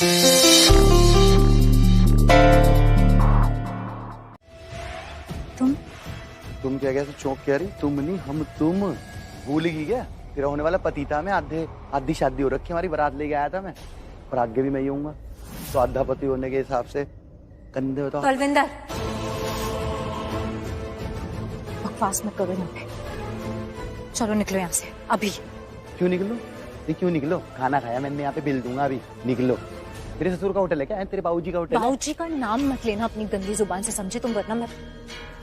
तुम क्या कैसे चौंक कह रही? तुम नहीं हम तुम। भूल गई क्या? तेरा होने वाला पति था मैं। आधी शादी हो रखी हमारी, बारात लेके आया था मैं, और आगे भी मैं ही हूँगा, तो आधा पति होने के हिसाब से कंधे बताओ। बलविंदर, बकवास मत करो यहाँ पे। चलो निकलो यहाँ से अभी। क्यों निकलो? ये क्यों निकलो? खाना खाया मैंने, यहाँ पे बिल दूंगा अभी। निकलो। तेरे ससुर का होटल है क्या? तेरे बाबूजी का होटल है? बाबूजी का नाम मत लेना अपनी गंदी जुबान से, समझे तुम?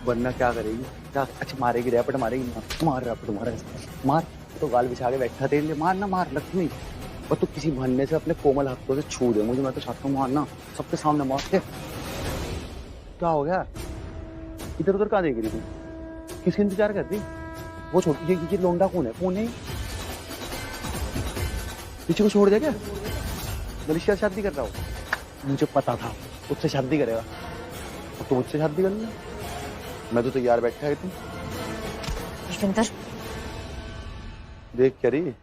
वरना क्या करेगी? क्या? अच्छा मारेगी, रैपट मारेगी? मार रैपट मार तो गाल बिछा के बैठा तेरे लिए। मार ना मार लक्ष्मी, और तू किसी बहाने से अपने कोमल हाथों से छू दे मुझे, मैं तो चाहता हूँ मारना सबके सामने मार के। क्या हो गया? इधर उधर कहाँ देख रही तू? किसका इंतजार कर रही? वो छोड़, ये लोंडा कौन है? कौन है पीछे को? छोड़ दे क्या? मलेशिया से शादी कर रहा हो? मुझे पता था उससे शादी करेगा, और तू मुझसे शादी कर ले? मैं तो तैयार बैठा है। तुम बलविंदर, देख क्या रही?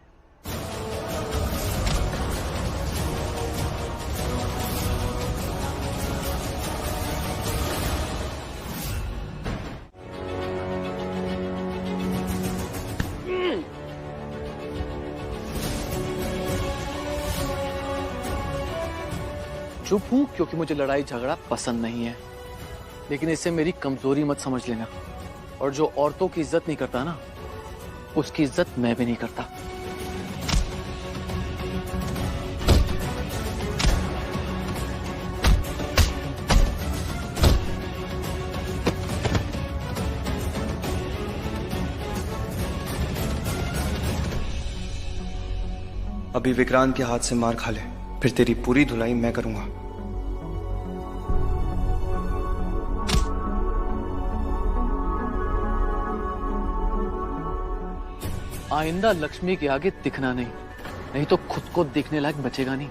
चुप हूं क्योंकि मुझे लड़ाई झगड़ा पसंद नहीं है, लेकिन इससे मेरी कमजोरी मत समझ लेना। और जो औरतों की इज्जत नहीं करता ना, उसकी इज्जत मैं भी नहीं करता। अभी विक्रांत के हाथ से मार खा ले, फिर तेरी पूरी धुलाई मैं करूंगा। आइंदा लक्ष्मी के आगे दिखना नहीं, नहीं तो खुद को देखने लायक बचेगा नहीं।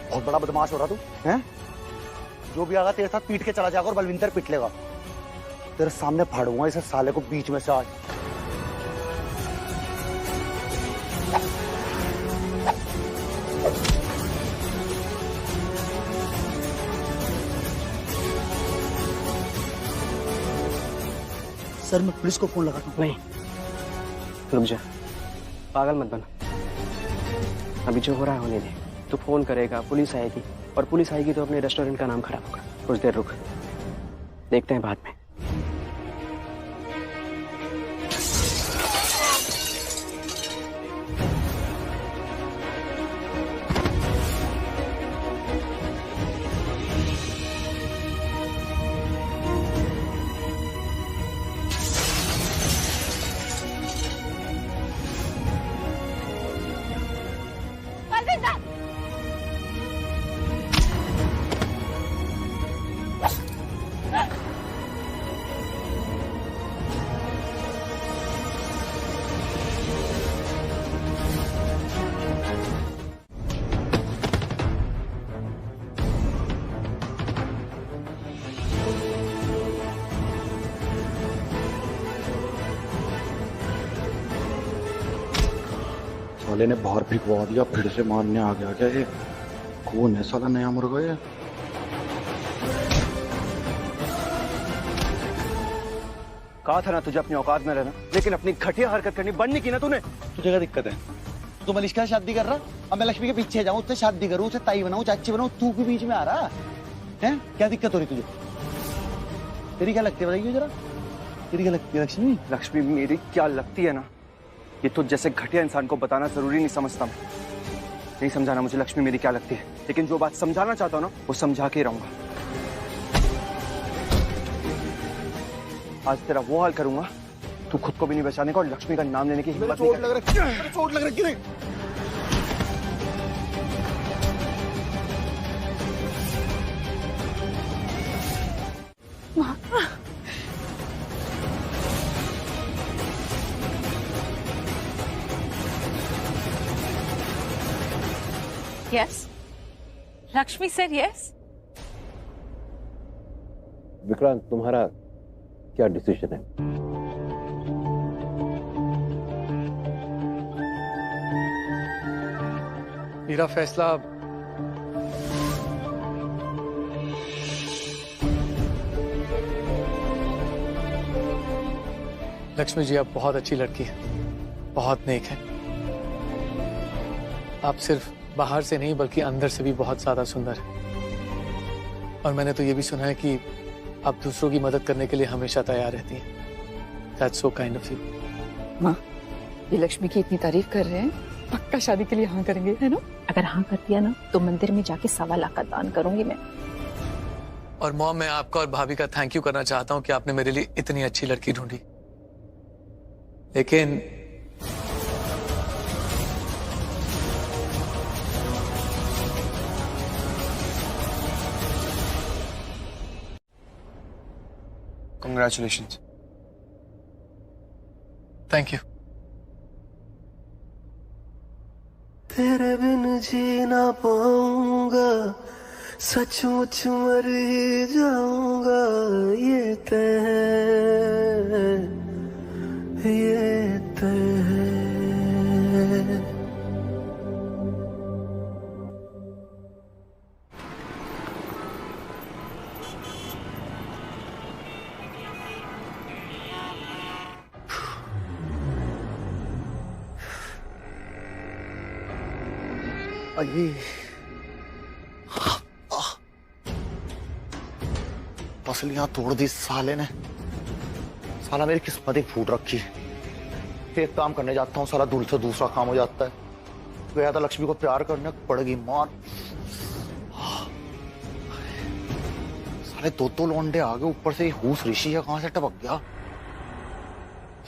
बहुत बड़ा बदमाश हो रहा तू हैं? जो भी आगा तेरे साथ पीट के चला जाएगा और बलविंदर पीट लेगा। तेरे सामने फाड़ूंगा इस साले को बीच में से आज। सर मैं पुलिस को फोन लगाता हूँ। नहीं, रुक जा, पागल मत बना। अभी जो हो रहा है होने दे। तू फोन करेगा, पुलिस आएगी, और पुलिस आएगी तो अपने रेस्टोरेंट का नाम खराब होगा। कुछ देर रुक, देखते हैं बाद में। साले ने बाहर भिगवा दिया, फिर से मारने आ गया क्या? ये कौन है साला नया मुर्गा? ये कहा था ना तुझे अपनी औकात में रहना, लेकिन अपनी घटिया हरकत करनी बंद नहीं की ना तूने। तुझे क्या दिक्कत है? तू मलिश्का से शादी कर रहा, अब मैं लक्ष्मी के पीछे जाऊं, उससे शादी करूं, उसे ताई बनाऊं, चाची बनाऊं, तू भी बीच में आ रहा है? क्या दिक्कत हो रही तुझे? तेरी क्या लगती है बताइए जरा, तेरी क्या लगती है लक्ष्मी? लक्ष्मी मेरी क्या लगती है ना, ये तुझ जैसे घटिया इंसान को बताना जरूरी नहीं समझता मैं। नहीं समझाना मुझे लक्ष्मी मेरी क्या लगती है, लेकिन जो बात समझाना चाहता हूँ ना वो समझा के रहूंगा। आज तेरा वो हाल करूंगा, तू खुद को भी नहीं बचाने का और लक्ष्मी का नाम लेने की हिम्मत नहीं कर। चोट लग रही है। Yes. Lakshmi said yes. Vikrant, तुम्हारा क्या डिसीजन है? मेरा फैसला लक्ष्मी जी, आप बहुत अच्छी लड़की है, बहुत नेक है। आप सिर्फ बाहर से नहीं बल्कि अंदर से भी बहुत ज्यादा सुंदर है। और मैंने तो ये भी सुना है कि आप दूसरों की मदद करने के लिए हमेशा तैयार रहती हैं। That's so kind of you. माँ, ये लक्ष्मी की इतनी तारीफ कर रहे हैं, पक्का शादी के लिए हाँ करेंगे, है ना? अगर हाँ कर दिया ना तो मंदिर में जाके 1.25 लाख का दान करूंगी मैं। और मॉम, मैं आपका और भाभी का थैंक यू करना चाहता हूँ कि आपने मेरे लिए इतनी अच्छी लड़की ढूंढी। लेकिन Congratulations. Thank you. तेरे बिन जी ना पाऊंगा, सचमुच मर ही जाऊंगा, ये तय है, ये तय है। अये पसलियां तोड़ दी साले ने। साला मेरी किस्मत ही फूट रखी है। एक काम करने जाता हूँ, साला दूर से दूसरा काम हो जाता है। गया था लक्ष्मी को प्यार करने, पड़ेगी मार। साले दो लौंडे आगे, ऊपर से हूस ऋषि है, कहां से टपक गया।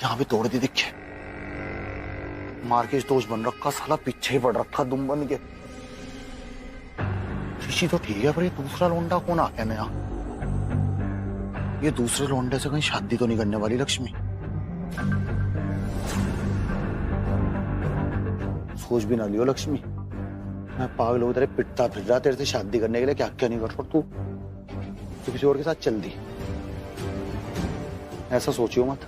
यहाँ भी तोड़ दी दिखे। मार के दोष बन रखा, साला पीछे ही पड़ रखा दुम बन के। ऋषि तो ठीक है, पर ये दूसरा लौंडा कौन आ गया नया? ये दूसरे लौंडे से कहीं शादी तो नहीं करने वाली लक्ष्मी? सोच भी ना लियो लक्ष्मी, मैं पागल हो तेरे पिटता फिर रहा, तेरे से शादी करने के लिए क्या क्या नहीं कर रहा। तू किसी और के साथ चल दी। ऐसा सोचियो मत।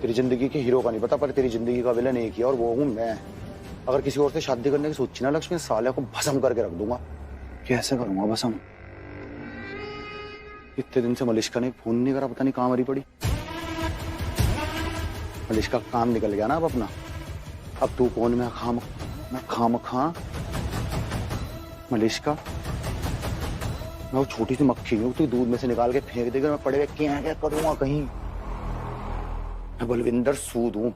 तेरी जिंदगी के हीरो का नहीं पता, पर तेरी जिंदगी का विलन एक ही, और वो हूं मैं। अगर किसी और से शादी करने की सोची ना लक्ष्मी, साले को भस्म करके रख दूंगा। कैसे करूंगा भस्म? इतने दिन से मलिश्का ने फोन नहीं करा, पता नहीं कहां मरी पड़ी। मलिश्का का काम निकल गया ना अब अपना। अब तू कौन, मैं खाम खा मलिश्का। मैं वो छोटी सी मक्खी हूँ, तू दूध में से निकाल के फेंक देगा, मैं पड़े हुए क्या करूंगा कहीं। मैं बलविंदर सूद हूं।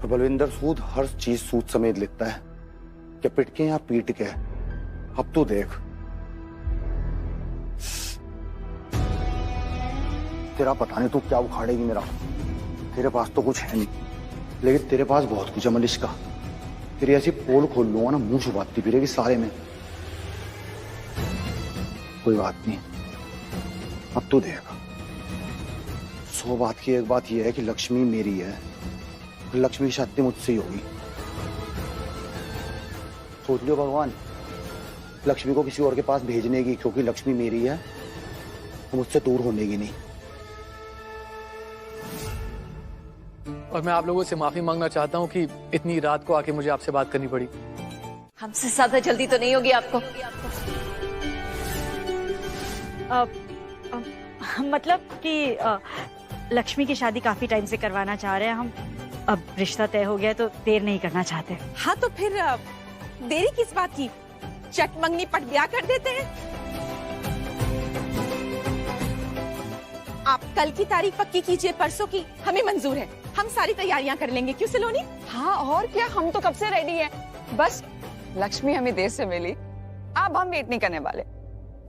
बलविंदर सूद हर चीज सूद समेत लिखता है, क्या पिट के या पीट के। अब तू देख, तेरा पता नहीं तू क्या उखाड़ेगी मेरा। तेरे पास तो कुछ है नहीं, लेकिन तेरे पास बहुत कुछ है मलिश्का। तेरी ऐसी पोल खोल लूंगा ना, मुंह छुपाती फिरेगी सारे में। कोई बात नहीं, अब तू देख। 100 बात की एक बात यह है कि लक्ष्मी मेरी है, लक्ष्मी की शादी मुझसे ही होगी। सोच लियो भगवान, लक्ष्मी को किसी और के पास भेजने की, क्योंकि लक्ष्मी मेरी है तो मुझसे दूर होने की नहीं। और मैं आप लोगों से माफी मांगना चाहता हूँ कि इतनी रात को आके मुझे आपसे बात करनी पड़ी। हमसे ज्यादा जल्दी तो नहीं होगी आपको? मतलब कि लक्ष्मी की शादी काफी टाइम से करवाना चाह रहे हैं हम। अब रिश्ता तय हो गया तो देर नहीं करना चाहते। हाँ तो फिर देरी किस बात की? चट मंगनी पट ब्याह कर देते हैं। आप कल की तारीख पक्की कीजिए, परसों की हमें मंजूर है। हम सारी तैयारियां कर लेंगे, क्यों सलोनी? हाँ और क्या, हम तो कब से रेडी हैं। बस लक्ष्मी हमें देर से मिली, अब हम वेट नहीं करने वाले।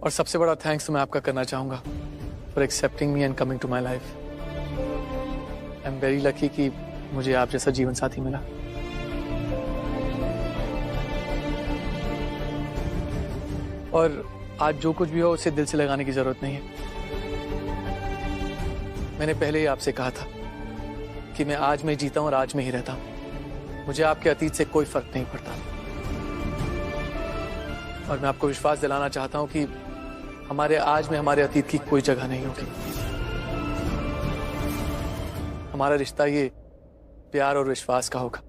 और सबसे बड़ा थैंक्स तो मैं आपका करना चाहूंगा for accepting me and coming to my life. I am very lucky कि मुझे आप जैसा जीवन साथी मिला। और आज जो कुछ भी हो उसे दिल से लगाने की जरूरत नहीं है। मैंने पहले ही आपसे कहा था कि मैं आज में जीता हूं और आज में ही रहता हूं। मुझे आपके अतीत से कोई फर्क नहीं पड़ता। और मैं आपको विश्वास दिलाना चाहता हूं कि हमारे आज में हमारे अतीत की कोई जगह नहीं होगी। हमारा रिश्ता ये प्यार और विश्वास का होगा,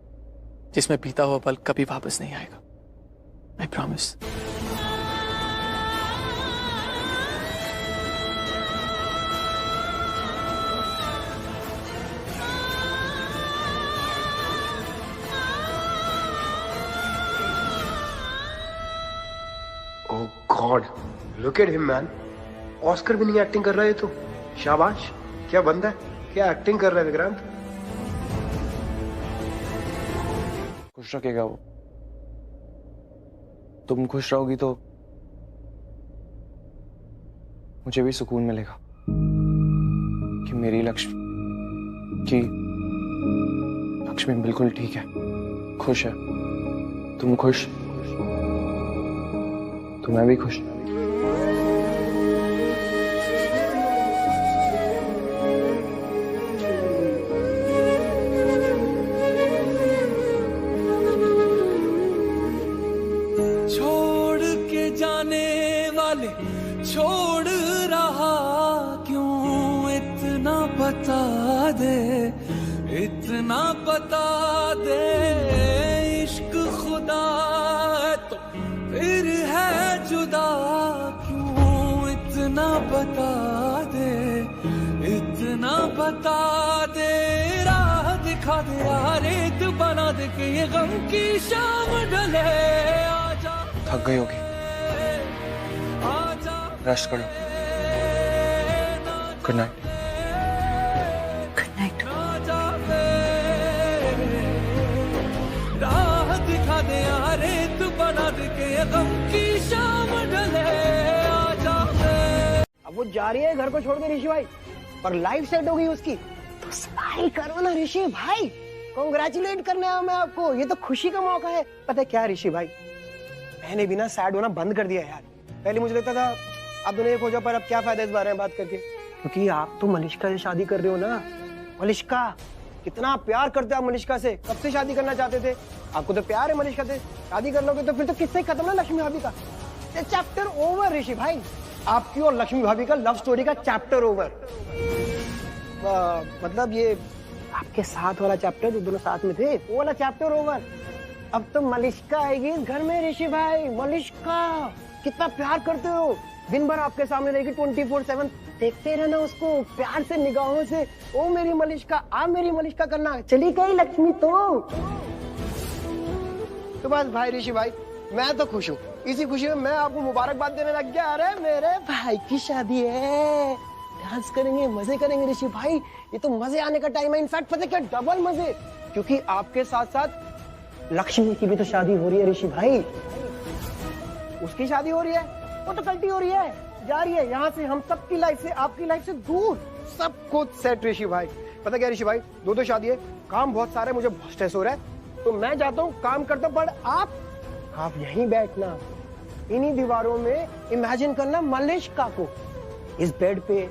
जिसमें बीता हुआ पल कभी वापस नहीं आएगा। I promise. Oh God, look at him, man. Oscar भी नहीं एक्टिंग कर रहा है तो शाबाश। क्या बंदा है, क्या एक्टिंग कर रहा है विक्रांत। खुश रखेगा वो। तुम खुश रहोगी तो मुझे भी सुकून मिलेगा कि मेरी लक्ष्मी बिल्कुल ठीक है, खुश है। तुम खुश तो मैं भी खुश। छोड़ के जाने वाले छोड़ रहा क्यों, इतना बता दे, इतना बता दे। इश्क खुदा है तो फिर है जुदा क्यों, इतना बता दे, इतना बता दे। राह दिखा दे, रेत बना दे के ये गम की शाम ढले। आजा, थक गई होगी, रेस्ट करो। Good night. Good night. राह दिखा दे, रेत बना दे के ये गम की शाम ढले। आजा। अब वो जा रही है घर को छोड़ के ऋषि भाई, पर लाइफ सेट हो गई उसकी। तो स्माइल करो ना ऋषि भाई, कांग्रेचुलेट करने आया मैं आपको। ये तो खुशी का मौका है। पता है क्या ऋषि भाई, मैंने भी ना सैड होना बंद कर दिया यार। पहले मुझे लगता था आप दोनों एक हो जाओ, पर अब क्या फायदा इस बारे में बात करके, क्योंकि आप तो मलिष्का से शादी कर रहे हो ना। मलिष्का, कितना प्यार करते हो आप मलिष्का से। कब से शादी करना चाहते थे? आपको तो प्यार है मलिष्का से। शादी कर लोगे तो फिर तो किससे खत्म ना लक्ष्मी भाभी का। चैप्टर ओवर ऋषि भाई, आपकी और लक्ष्मी भाभी का लव स्टोरी का चैप्टर ओवर। मतलब ये आपके साथ वाला चैप्टर, जो दोनों साथ में थे, वो वाला चैप्टर ओवर। अब तो मलिष्का आएगी इस घर में ऋषि भाई। मलिष्का, कितना प्यार करते हो। दिन भर आपके सामने रहेगी 24/7। देखते रहना उसको प्यार से, निगाहों से। ओ मेरी मलिष्का, आप मेरी मलिष्का करना। चली गई लक्ष्मी तो बस भाई ऋषि भाई, मैं तो खुश हूँ। इसी खुशी में मैं आपको मुबारकबाद देने लग गया। अरे मेरे भाई की शादी है, डांस करेंगे, मजे करेंगे ऋषि भाई। ये तो मजे आने का टाइम है। इनफैक्ट पता है क्या, डबल मजे, क्योंकि आपके साथ साथ लक्ष्मी की भी तो शादी हो रही है ऋषि भाई। उसकी शादी हो रही है, वो तो कल्टी हो रही है, जा रही है यहाँ से, हम सबकी लाइफ से, आपकी लाइफ से दूर। सब कुछ सेट ऋषि भाई। पता क्या ऋषि भाई, दो शादी है, काम बहुत सारा है, मुझे बहुत स्ट्रेस हो रहा है, तो मैं जाता हूँ, काम करता हूँ। पर आप यहीं बैठना, इन्हीं दीवारों में इमेजिन करना मलिष्का को, इस बेड पे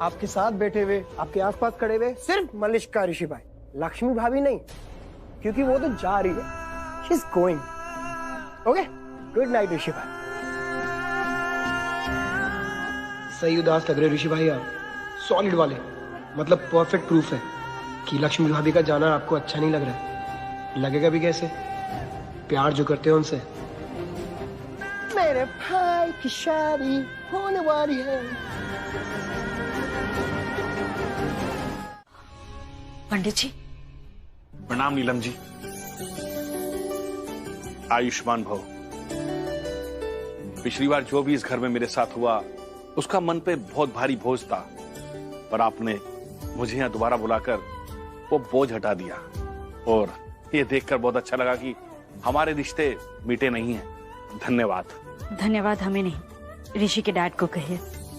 आपके साथ बैठे हुए, आपके आसपास खड़े हुए, सिर्फ मलिष्का ऋषि भाई, लक्ष्मी भाभी नहीं, क्योंकि वो तो जा रही है। She is going. Okay, good night Rishi भाई। सही उदास लग रहे ऋषि भाई आप, सॉलिड वाले, मतलब परफेक्ट प्रूफ है कि लक्ष्मी भाभी का जाना आपको अच्छा नहीं लग रहा है। लगेगा भी कैसे, प्यार जो करते हो उनसे। मेरे भाई की शादी होने वाली है। पंडित जी। प्रणाम नीलम जी। आयुष्मान भव। पिछली बार जो भी इस घर में मेरे साथ हुआ, उसका मन पे बहुत भारी बोझ था, पर आपने मुझे यहाँ दोबारा बुलाकर वो बोझ हटा दिया, और ये देखकर बहुत अच्छा लगा कि हमारे रिश्ते मिटे नहीं हैं। धन्यवाद। धन्यवाद हमें नहीं, ऋषि के डैड को कहिए।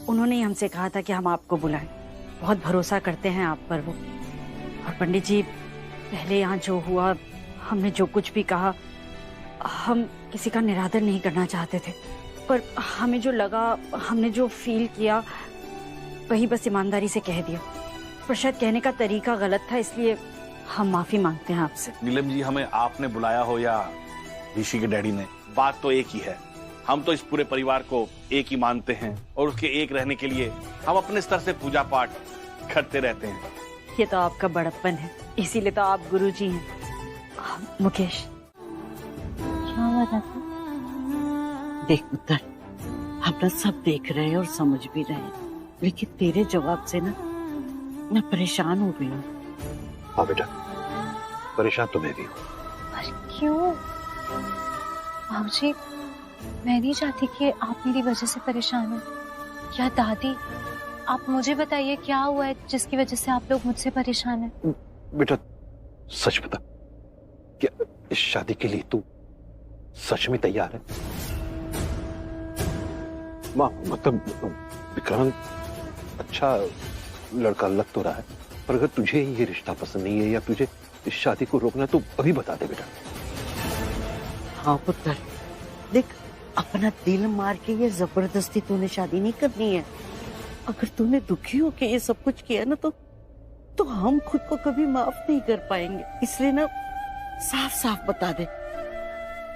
उन्होंने ही हमसे कहा था कि हम आपको बुलाएं। बहुत भरोसा करते हैं आप पर वो। और पंडित जी, पहले यहाँ जो हुआ, हमने जो कुछ भी कहा, हम किसी का निरादर नहीं करना चाहते थे, पर हमें जो लगा, हमने जो फील किया, वही बस ईमानदारी से कह दिया। पर शायद कहने का तरीका गलत था, इसलिए हम माफी मांगते हैं आपसे। नीलम जी, हमें आपने बुलाया हो या ऋषि के डैडी ने, बात तो एक ही है। हम तो इस पूरे परिवार को एक ही मानते हैं और उसके एक रहने के लिए हम अपने स्तर से पूजा पाठ करते रहते हैं। ये तो आपका बड़प्पन है, इसीलिए तो आप गुरुजी हैं। मुकेश, क्या हुआ दादी? देख पुत्र, हम ना सब देख रहे हैं और समझ भी रहे हैं, लेकिन तेरे जवाब से ना मैं परेशान हो गई हूँ। हाँ बेटा, परेशान तो मैं भी हूँ। पर क्यों? बाबूजी, मैं नहीं चाहती कि आप मेरी वजह से परेशान हो। या दादी, आप मुझे बताइए क्या हुआ है जिसकी वजह से आप लोग मुझसे परेशान हैं? बेटा सच बता, क्या इस शादी के लिए तू सच में तैयार है? माँ, मतलब विक्रांत अच्छा लड़का लग तो रहा है, पर अगर तुझे ये रिश्ता पसंद नहीं है या तुझे इस शादी को रोकना है तो अभी बता दे बेटा। हाँ पुत्र, देख अपना दिल मार के ये जबरदस्ती तूने शादी नहीं करनी है। अगर तूने दुखी होके ये सब कुछ किया ना तो हम खुद को कभी माफ नहीं कर पाएंगे। इसलिए ना साफ साफ बता दे,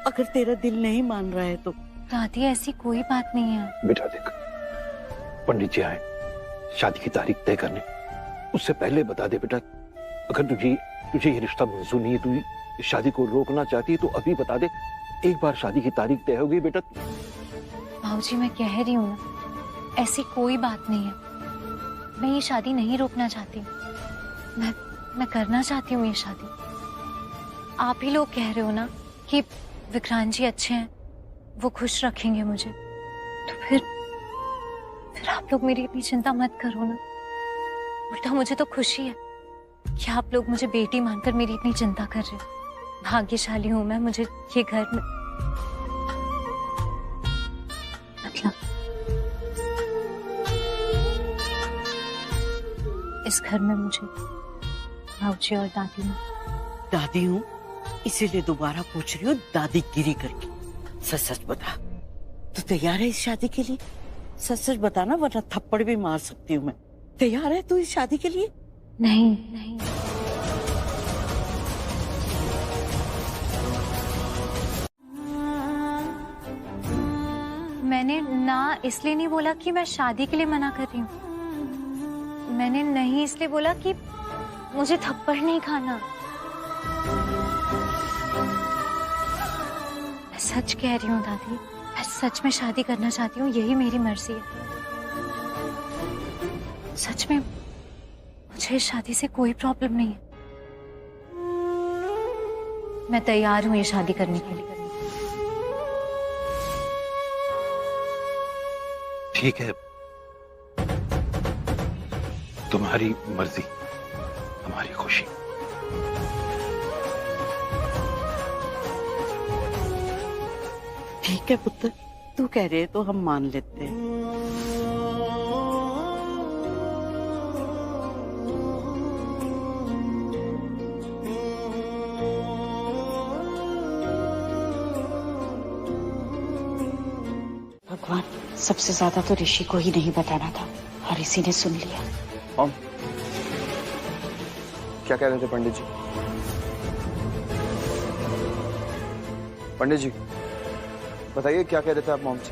अगर तेरा दिल नहीं मान रहा है तो। दादी, ऐसी कोई बात नहीं है। बेटा देख, पंडित जी आए शादी की तारीख तय करने, उससे पहले बता दे बेटा। अगर तुझे ये रिश्ता मंजूर नहीं है, तू इस शादी को रोकना चाहती है तो अभी बता दे। एक बार शादी की तारीख तय हो गई बेटा। बाबूजी, मैं कह रही हूँ ना, ऐसी कोई बात नहीं है। मैं ये शादी नहीं रोकना चाहती, मैं करना चाहती हूँ ये शादी। आप ही लोग कह रहे हो ना कि विक्रांत जी अच्छे हैं, वो खुश रखेंगे मुझे, तो फिर आप लोग मेरी इतनी चिंता मत करो ना। उल्टा मुझे तो खुशी है कि आप लोग मुझे बेटी मानकर मेरी इतनी चिंता कर रहे हो। भाग्यशाली हूं मैं, मुझे ये घर में मतलब इस घर में मुझे भाऊजी और दादी हूँ, इसीलिए दोबारा पूछ रही हूँ दादीगिरी करके। सच सच बता, तू तैयार है इस शादी के लिए? सच सच बताना, वरना थप्पड़ भी मार सकती हूँ मैं। तैयार है तू इस शादी के लिए? नहीं। मैंने ना इसलिए नहीं बोला कि मैं शादी के लिए मना कर रही हूँ। मैंने नहीं इसलिए बोला कि मुझे थप्पड़ नहीं खाना। मैं सच कह रही हूँ दादी, मैं सच में शादी करना चाहती हूँ, यही मेरी मर्जी है। सच में मुझे इस शादी से कोई प्रॉब्लम नहीं है। मैं तैयार हूँ ये शादी करने के लिए। ठीक है, तुम्हारी मर्जी हमारी खुशी। ठीक है पुत्र, तू कह रहे तो हम मान लेते हैं। भगवान, सबसे ज्यादा तो ऋषि को ही नहीं बताना था और इसी ने सुन लिया। मॉम, क्या कह रहे थे पंडित जी? पंडित जी बताइए क्या कह रहे थे आप मॉम से?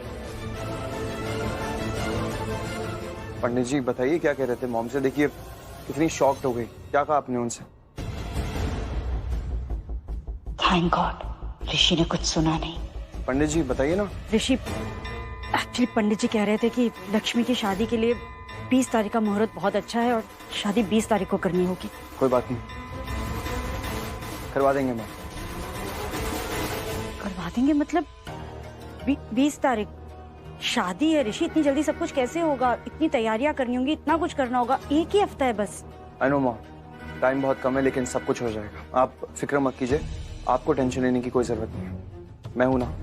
पंडित जी बताइए क्या कह रहे थे मॉम से? देखिए कितनी शॉक्ड हो गई। क्या कहा आपने उनसे? थैंक गॉड, ऋषि ने कुछ सुना नहीं। पंडित जी बताइए ना। ऋषि, एक्चुअली पंडित जी कह रहे थे कि लक्ष्मी की शादी के लिए 20 तारीख का मुहूर्त बहुत अच्छा है और शादी 20 तारीख को करनी होगी। कोई बात नहीं, करवा देंगे मैम। करवा देंगे मतलब 20 तारीख शादी है ऋषि, इतनी जल्दी सब कुछ कैसे होगा? इतनी तैयारियां करनी होंगी, इतना कुछ करना होगा, एक ही हफ्ता है बस। आई नो मॉम, टाइम बहुत कम है लेकिन सब कुछ हो जाएगा। आप फिक्र मत कीजिए, आपको टेंशन लेने की कोई जरूरत नहीं है। मैं हूं ना,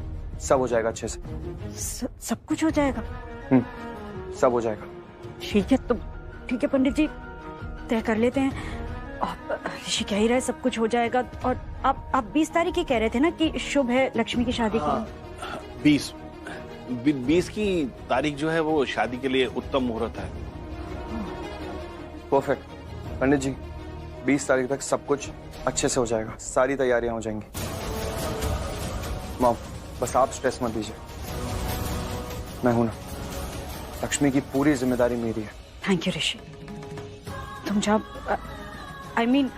सब हो जाएगा अच्छे से। सब कुछ हो जाएगा? सब हो जाएगा। ठीक है, तो ठीक है पंडित जी, तय कर लेते हैं। और ऋषि कह ही रहा है सब कुछ हो जाएगा। और आप 20 तारीख ही कह रहे थे ना कि शुभ है लक्ष्मी की शादी के लिए? 20 की तारीख जो है वो शादी के लिए उत्तम मुहूर्त है। परफेक्ट पंडित जी, 20 तारीख तक सब कुछ अच्छे से हो जाएगा, सारी तैयारियां हो जाएंगी। मॉम बस आप स्ट्रेस मत लीजिए। मैं हूं ना, लक्ष्मी की पूरी जिम्मेदारी मेरी है। थैंक यू ऋषि। तुम जाओ, आई मीन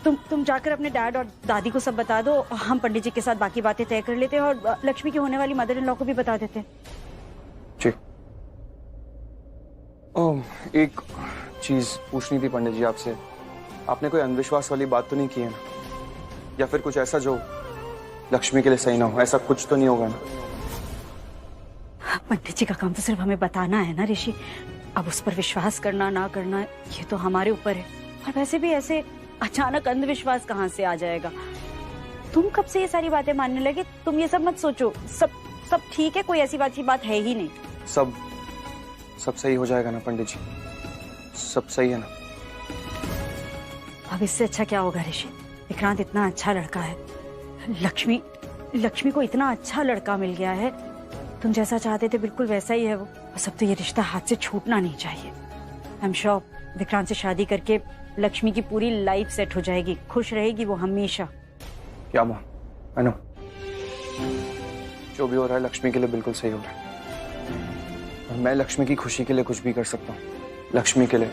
तुम जाकर अपने डैड और दादी को सब बता दो। हम पंडित जी के साथ बाकी बातें तय कर लेते हैं और लक्ष्मी की होने वाली मदर इन लॉ को भी बता देते हैं। जी। एक चीज पूछनी थी पंडित जी आपसे। आपने कोई अंधविश्वास वाली बात तो नहीं की है ना, या फिर कुछ ऐसा जो लक्ष्मी के लिए सही ना हो? ऐसा कुछ तो नहीं होगा ना? पंडित जी का काम तो सिर्फ हमें बताना है ना ऋषि। अब उस पर विश्वास करना ना करना ये तो हमारे ऊपर है। और वैसे भी ऐसे अचानक अंधविश्वास कहाँ से आ जाएगा? तुम कब से ये सारी बातें मानने लगे? तुम ये सब मत सोचो। सब ठीक है, कोई ऐसी बात है ही नहीं। सब सही हो जाएगा ना पंडित जी? सब सही है ना? अब इससे अच्छा क्या होगा ऋषि? विक्रांत इतना अच्छा लड़का है, लक्ष्मी को इतना अच्छा लड़का मिल गया है। तुम जैसा चाहते थे बिल्कुल वैसा ही है वो। बस अब तो ये रिश्ता हाथ से छूटना नहीं चाहिए। आई एम श्योर विक्रांत से शादी करके लक्ष्मी की पूरी लाइफ सेट हो जाएगी, खुश रहेगी वो हमेशा। क्या मां, आई नो जो भी हो रहा है लक्ष्मी के लिए बिल्कुल सही हो रहा है। और मैं लक्ष्मी की खुशी के लिए कुछ भी कर सकता हूँ, लक्ष्मी के लिए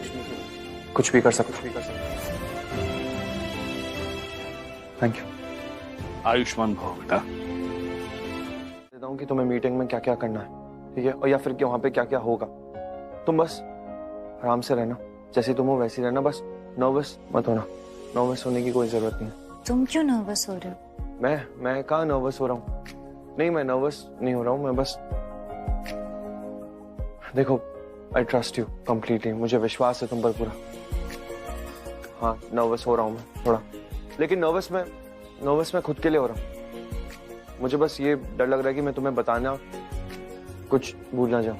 कुछ भी कर सकता हूँ। Thank you. आयुष्मान भव बेटा। देता हूँ कि तुम्हें मीटिंग में क्या क्या करना है, ठीक है? और या फिर कि वहां पे क्या क्या होगा। तुम बस आराम से रहना, जैसे तुम हो वैसे रहना। बस नर्वस मत होना। नर्वस होने की कोई जरूरत नहीं है। तुम क्यों नर्वस हो रहे हो? मैं कहाँ नर्वस हो रहा हूँ? नहीं, मैं नर्वस नहीं हो रहा हूँ। मैं बस, देखो, आई ट्रस्ट यू कंप्लीटली। मुझे विश्वास है तुम पर पूरा। हाँ, नर्वस हो रहा हूँ मैं थोड़ा, लेकिन नर्वस मैं खुद के लिए हो रहा हूँ। मुझे बस ये डर लग रहा है कि मैं तुम्हें बताना कुछ भूल ना जाऊं।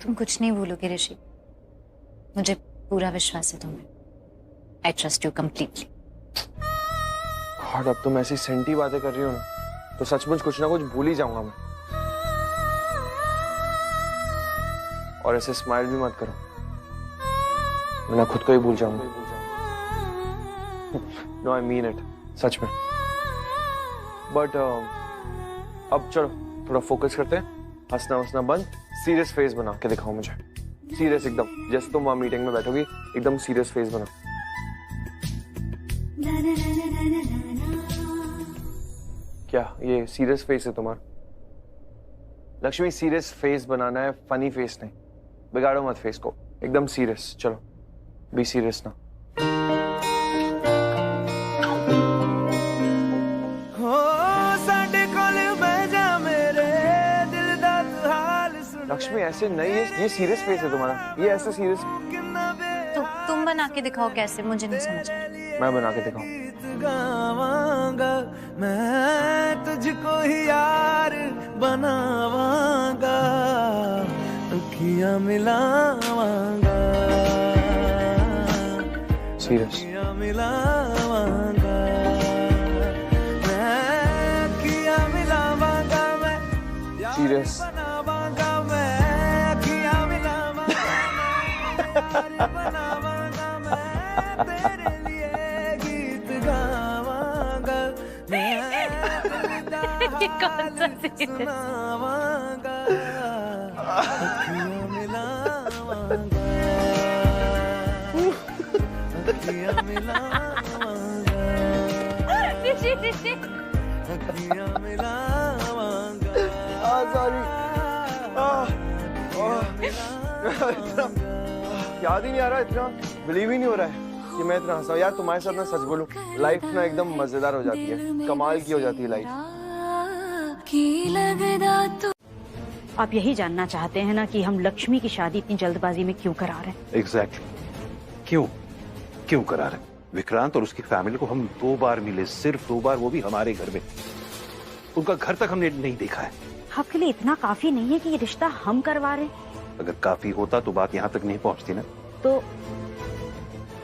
तुम कुछ नहीं भूलोगे ऋषि, मुझे पूरा विश्वास है तुम्हें। I trust you completely. God, अब तुम ऐसी सेंटी बातें कर रही हो ना, तो सचमुच कुछ ना कुछ भूल ही जाऊंगा मैं। और ऐसे स्माइल भी मत करो, मैं खुद को ही भूल जाऊंगा। नो, आई मीन इट, सच में। बट अब चलो थोड़ा फोकस करते हैं। हंसना वसना बंद, सीरियस फेस बना के दिखाओ मुझे। सीरियस एकदम, जैसे तुम वहां मीटिंग में बैठोगी, एकदम सीरियस फेस बना। क्या ये सीरियस फेस है तुम्हारा? लक्ष्मी, सीरियस फेस बनाना है, फनी फेस नहीं। बिगाड़ो मत फेस को, एकदम सीरियस। चलो, बी सीरियस ना। लक्ष्मी, ऐसे नहीं है, ये सीरियस फेस है तुम्हारा। ये ऐसे सीरियस तुम बना के दिखाओ कैसे, मुझे नहीं समझ। मैं बना के दिखाऊं? गावांगा मैं तुझको ही यार बनावांगा, अखियां मिलावांगा, सीरियस अखियां मिलावांगा, मैं अखियां मिलावांगा, मैं सीरियस बनावांगा, मैं अखियां मिलावांगा, मैं यार बनावांगा, मैं तेरे लिए गीत गावांगा, मैं ये कौन सा सीरियस? सुनावांगा, अखियां मिलावांगा, अखियां मिलावांगा, ऋषि अखियां मिलावांगा। सॉरी, याद ही नहीं आ रहा, इतना बिलीव ही नहीं हो रहा है कि मैं इतना हंसा। यार तुम्हारे साथ ना, सच बोलूं, लाइफ ना एकदम मजेदार हो जाती है, कमाल की हो जाती है लाइफ। आप यही जानना चाहते हैं ना कि हम लक्ष्मी की शादी इतनी जल्दबाजी में क्यों करा रहे हैं? एग्जैक्टली। क्यों करा रहे? विक्रांत और उसकी फैमिली को हम 2 बार मिले, सिर्फ 2 बार, वो भी हमारे घर में। उनका घर तक हमने नहीं देखा है। आपके लिए इतना काफी नहीं है कि ये रिश्ता हम करवा रहे हैं? अगर काफी होता तो बात यहाँ तक नहीं पहुँचती ना। तो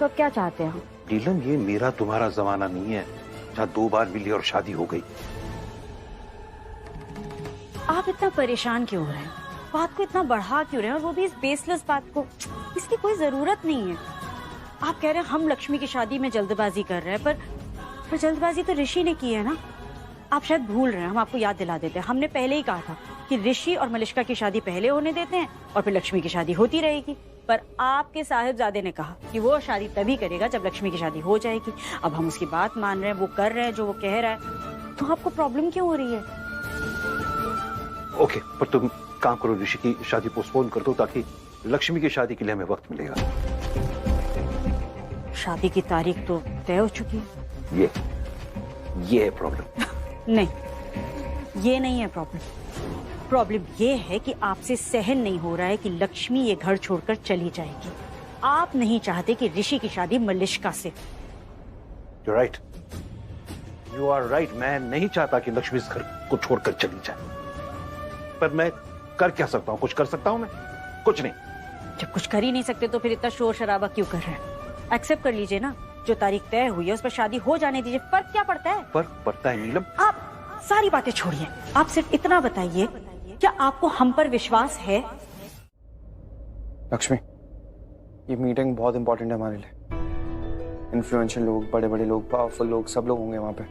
अब क्या चाहते हैं हम? नीलम, ये मेरा तुम्हारा जमाना नहीं है जहाँ 2 बार मिली और शादी हो गई। आप इतना परेशान क्यों हो रहे हैं? बात को इतना बढ़ा क्यों रहे हैं? और वो भी इस बेसलेस बात को। इसकी कोई जरूरत नहीं है। आप कह रहे हैं हम लक्ष्मी की शादी में जल्दबाजी कर रहे हैं, पर जल्दबाजी तो ऋषि ने की है ना। आप शायद भूल रहे हैं, हम आपको याद दिला देते हैं। हमने पहले ही कहा था कि ऋषि और मलिष्का की शादी पहले होने देते हैं और फिर लक्ष्मी की शादी होती रहेगी। पर आपके साहिबजादे ने कहा कि वो शादी तभी करेगा जब लक्ष्मी की शादी हो जाएगी। अब हम उसकी बात मान रहे हैं, वो कर रहे हैं जो वो कह रहा है, तो आपको प्रॉब्लम क्यों हो रही है? ओके, पर तुम काम करो, ऋषि की शादी पोस्टपोन कर दो ताकि लक्ष्मी की शादी के लिए हमें वक्त मिलेगा। शादी की तारीख तो तय हो चुकी है। ये है प्रॉब्लम। नहीं, ये नहीं है प्रॉब्लम। प्रॉब्लम ये है कि आपसे सहन नहीं हो रहा है कि लक्ष्मी ये घर छोड़कर चली जाएगी। आप नहीं चाहते कि ऋषि की शादी मलिष्का से। You're right. You are right. मैं नहीं चाहता कि लक्ष्मी इस घर को छोड़कर चली जाए, पर मैं कर क्या सकता हूँ? कुछ कर सकता हूँ मैं? कुछ नहीं। जब कुछ कर ही नहीं सकते तो फिर इतना शोर शराबा क्यों कर रहे हैं? एक्सेप्ट कर लीजिए ना, जो तारीख तय हुई है उस पर शादी हो जाने दीजिए। फर्क क्या पड़ता है? फर्क पड़ता है नीलम। आप सारी बातें छोड़िए, आप सिर्फ इतना बताइए, क्या आपको हम पर विश्वास है? लक्ष्मी, ये मीटिंग बहुत इंपॉर्टेंट है हमारे लिए। इन्फ्लुएंशियल लोग, बड़े बड़े लोग, पावरफुल लोग, सब लोग होंगे वहां पे।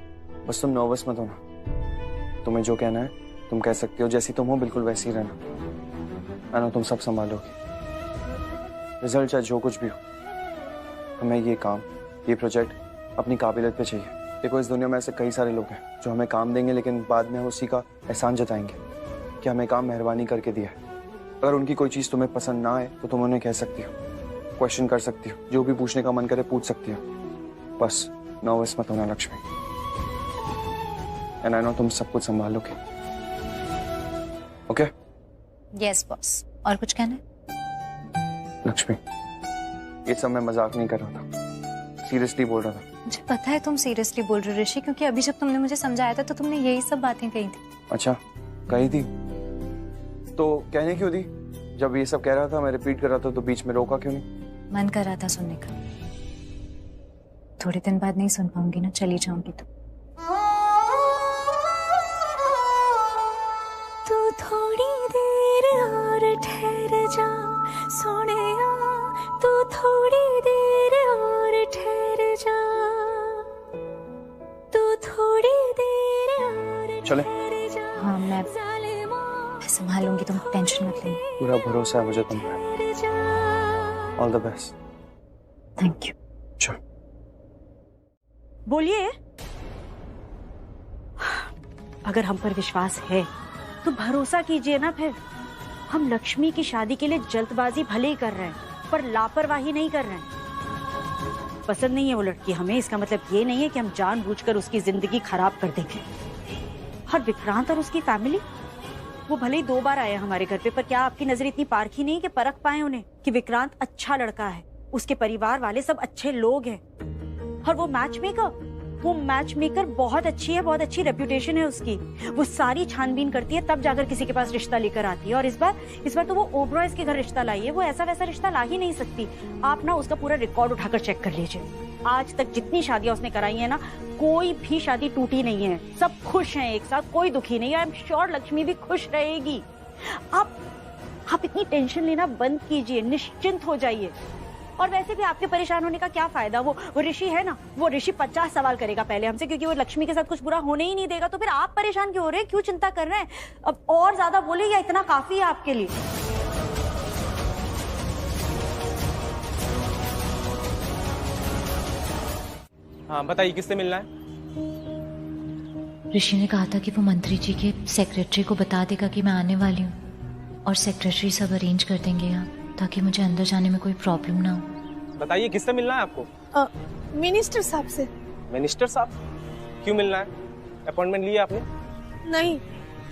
बस तुम नर्वस मत होना। तुम्हें जो कहना है तुम कह सकती हो, जैसी तुम हो बिल्कुल वैसी ही रहना। मैं ना तुम सब संभालोगे। रिजल्ट चाहे जो कुछ भी हो, हमें ये काम, ये प्रोजेक्ट अपनी काबिलियत पे चाहिए। देखो, इस दुनिया में ऐसे कई सारे लोग हैं जो हमें काम देंगे लेकिन बाद में उसी का एहसान जताएंगे कि हमें काम मेहरबानी करके दिया है। अगर उनकी कोई चीज़ तुम्हें पसंद ना आए तो तुम उन्हें कह सकती हो, क्वेश्चन कर सकती हो, जो भी पूछने का मन करे पूछ सकती हो। बस नर्वस मत होना लक्ष्मी। एंड आई नो तुम सब कुछ संभालोगे। ओके? Yes boss. और कुछ कहना है? लक्ष्मी, ये सब मैं मजाक नहीं कर रहा था, सीरियसली बोल रहा था। मुझे पता है तुम सीरियसली बोल रहे हो ऋषि, क्योंकि अभी जब तुमने मुझे समझाया था तो तुमने यही सब बातें कही थी। अच्छा, कही थी तो कहने क्यों दी? जब ये सब कह रहा था, मैं रिपीट कर रहा था, तो बीच में रोका क्यों नहीं? मन कर रहा था सुनने का। थोड़े दिन बाद नहीं सुन पाऊंगी ना, चली जाऊंगी तो। तू थोड़ी देर और ठहर जा सोनिया, तू थोड़ी देर और ठहर जा, तू थोड़ी देर और चले? हाँ, मैं संभालूंगी, तुम टेंशन मत लेना। पूरा भरोसा है मुझे तुम पे। All the best. Thank you. चल बोलिए। अगर हम पर विश्वास है तो भरोसा कीजिए ना। फिर हम लक्ष्मी की शादी के लिए जल्दबाजी भले ही कर रहे हैं, पर लापरवाही नहीं कर रहे हैं। पसंद नहीं है वो लड़की हमें, इसका मतलब ये नहीं है कि हम जानबूझकर उसकी जिंदगी खराब कर देंगे। और विक्रांत और उसकी फैमिली, वो भले ही 2 बार आए हमारे घर पे, पर क्या आपकी नजर इतनी पारखी नहीं कि परख पाए उन्हें कि विक्रांत अच्छा लड़का है, उसके परिवार वाले सब अच्छे लोग हैं। और वो मैच मेकर बहुत अच्छी है, बहुत अच्छी रेप्यूटेशन है उसकी। वो सारी छानबीन करती है तब जाकर किसी के पास रिश्ता लेकर आती है। और इस बार तो वो ओबरॉयज के घर रिश्ता लाई है। वो ऐसा वैसा रिश्ता ला ही नहीं सकती। आप ना उसका पूरा रिकॉर्ड उठाकर चेक कर लीजिए। आज तक जितनी शादियां उसने कराई है ना, कोई भी शादी टूटी नहीं है। सब खुश हैं एक साथ, कोई दुखी नहीं है। आई एम श्योर लक्ष्मी भी खुश रहेगी। आप इतनी टेंशन लेना बंद कीजिए, निश्चिंत हो जाइए। और वैसे भी आपके परेशान होने का क्या फायदा? वो ऋषि है ना, वो ऋषि 50 सवाल करेगा पहले हमसे, क्योंकि वो लक्ष्मी के साथ कुछ बुरा होने ही नहीं देगा। तो फिर आप परेशान क्यों हो रहे हैं? क्यों चिंता कर रहे हैं? अब और ज्यादा बोले या इतना काफी है आपके लिए? हाँ बताइए, किससे मिलना है? ऋषि ने कहा था कि वो मंत्री जी के सेक्रेटरी को बता देगा कि मैं आने वाली हूँ, और सेक्रेटरी सब अरेंज कर देंगे यहाँ, ताकि मुझे अंदर जाने में कोई प्रॉब्लम ना हो। बताइए किससे मिलना है आपको? मिनिस्टर साहब से। मिनिस्टर साहब? क्यों मिलना है? अपॉइंटमेंट लिया आपने? नहीं,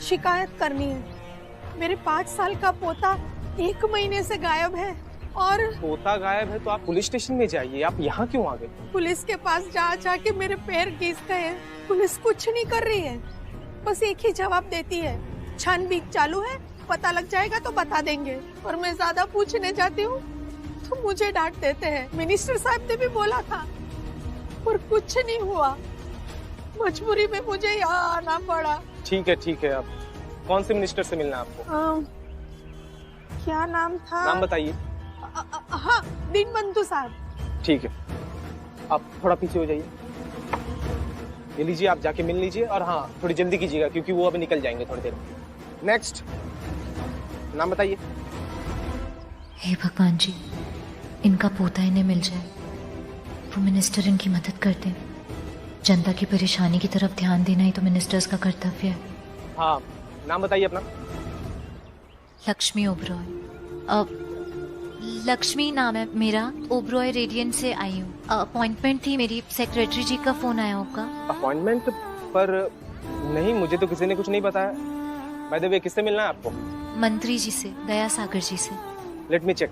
शिकायत करनी है। मेरे 5 साल का पोता 1 महीने से गायब है। और पोता गायब है तो आप पुलिस स्टेशन में जाइए। आप यहाँ क्यों आ गए? पुलिस के पास जा के मेरे पैर घिस गए हैं। पुलिस कुछ नहीं कर रही है, बस एक ही जवाब देती है, छानबीन चालू है, पता लग जाएगा तो बता देंगे। और मैं ज्यादा पूछने जाती हूँ तो मुझे डांट देते हैं। मिनिस्टर साहब ने भी बोला था, पर कुछ नहीं हुआ। मजबूरी में मुझे यहाँ आना पड़ा। ठीक है। अब कौन से मिनिस्टर से मिलना है आपको? क्या नाम था? नाम बताइए। हाँ, दीनबंधु साहब। ठीक है, आप थोड़ा पीछे हो जाइए। ये लीजिए, आप जाके मिल लीजिए। और हाँ, थोड़ी जल्दी कीजिएगा क्योंकि वो अभी निकल जाएंगे थोड़ी देर में। नेक्स्ट नाम बताइए। हे भगवान जी, इनका पोता इन्हें मिल जाए, वो मिनिस्टर इनकी मदद करते हैं। जनता की परेशानी की तरफ ध्यान देना ही तो मिनिस्टर्स का कर्तव्य है। हाँ, नाम बताइए अपना। लक्ष्मी ओबरॉय। लक्ष्मी नाम है मेरा, ओबरॉय रेडियंट से आई हूँ। अपॉइंटमेंट थी मेरी, सेक्रेटरी जी का फोन आया होगा। अपॉइंटमेंट पर नहीं, मुझे तो किसी ने कुछ नहीं बताया। बाय द वे, किससे मिलना है आपको? मंत्री जी से, दया सागर जी से। Let me check.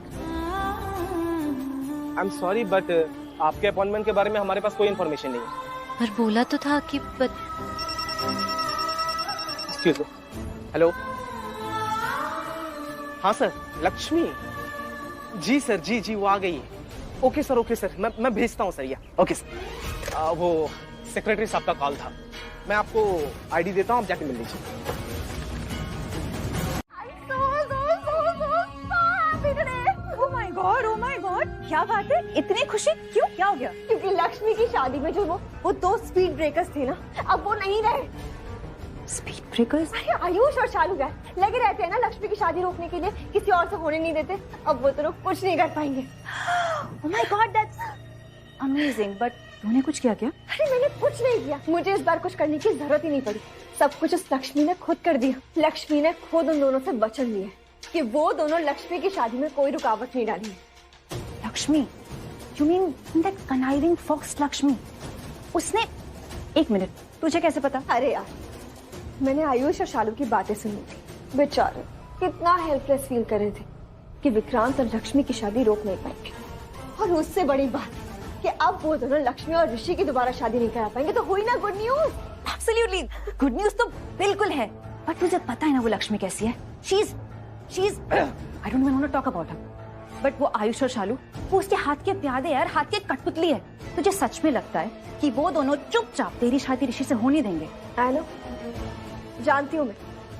I am sorry but आपके अपॉइंटमेंट के बारे में हमारे पास कोई इन्फॉर्मेशन नहीं है। पर बोला तो था कि एक्सक्यूज मी। हेलो, हाँ सर, लक्ष्मी जी सर, जी वो आ गई है। ओके सर, मैं भेजता हूँ सर। या ओके सर। वो सेक्रेटरी साहब का कॉल था, मैं आपको आईडी देता हूँ, आप जाके मिल लीजिए। Oh my God, क्या बात है? इतनी खुशी क्यों? क्या हो गया? क्योंकि लक्ष्मी की शादी में जो वो 2 स्पीड ब्रेकर्स थे ना, अब वो नहीं रहे। Speed breakers? अरे आयुष और शालू गए लगे रहते हैं ना लक्ष्मी की शादी रोकने के लिए, किसी और से होने नहीं देते। अब वो तो लोग कुछ नहीं कर पाएंगे। Oh my God, that's amazing. But तूने कुछ किया क्या? अरे मैंने कुछ नहीं किया, मुझे इस बार कुछ करने की जरूरत ही नहीं पड़ी। सब कुछ उस लक्ष्मी ने खुद कर दिया। लक्ष्मी ने खुद उन दोनों से वचन लिए कि वो दोनों लक्ष्मी की शादी में कोई रुकावट नहीं डालेंगे। Lakshmi? You mean that conniving fox Lakshmi? उसने, एक मिनट, तुझे कैसे पता? अरे यार, मैंने आयुष और शालू की बातें सुनी थी। बेचारे कितना हेल्पलेस फील कर रहे थे कि विक्रांत और लक्ष्मी की शादी रोक नहीं पाएंगे। और उससे बड़ी बात कि अब वो दोनों लक्ष्मी और ऋषि की दोबारा शादी नहीं करा पाएंगे। तो हुई ना good news? Absolutely, good news तो बिल्कुल है। पर तुझे पता है ना वो लक्ष्मी कैसी है? She's I don't even want to talk about her. But वो आयुष और शालू, वो उसके हाथ के प्यादे यार, हाथ के कठपुतली है। तुझे सच में लगता है कि वो दोनों चुपचाप तेरी शादी ऋषि से होने देंगे? आई नो, जानती हूँ, मैं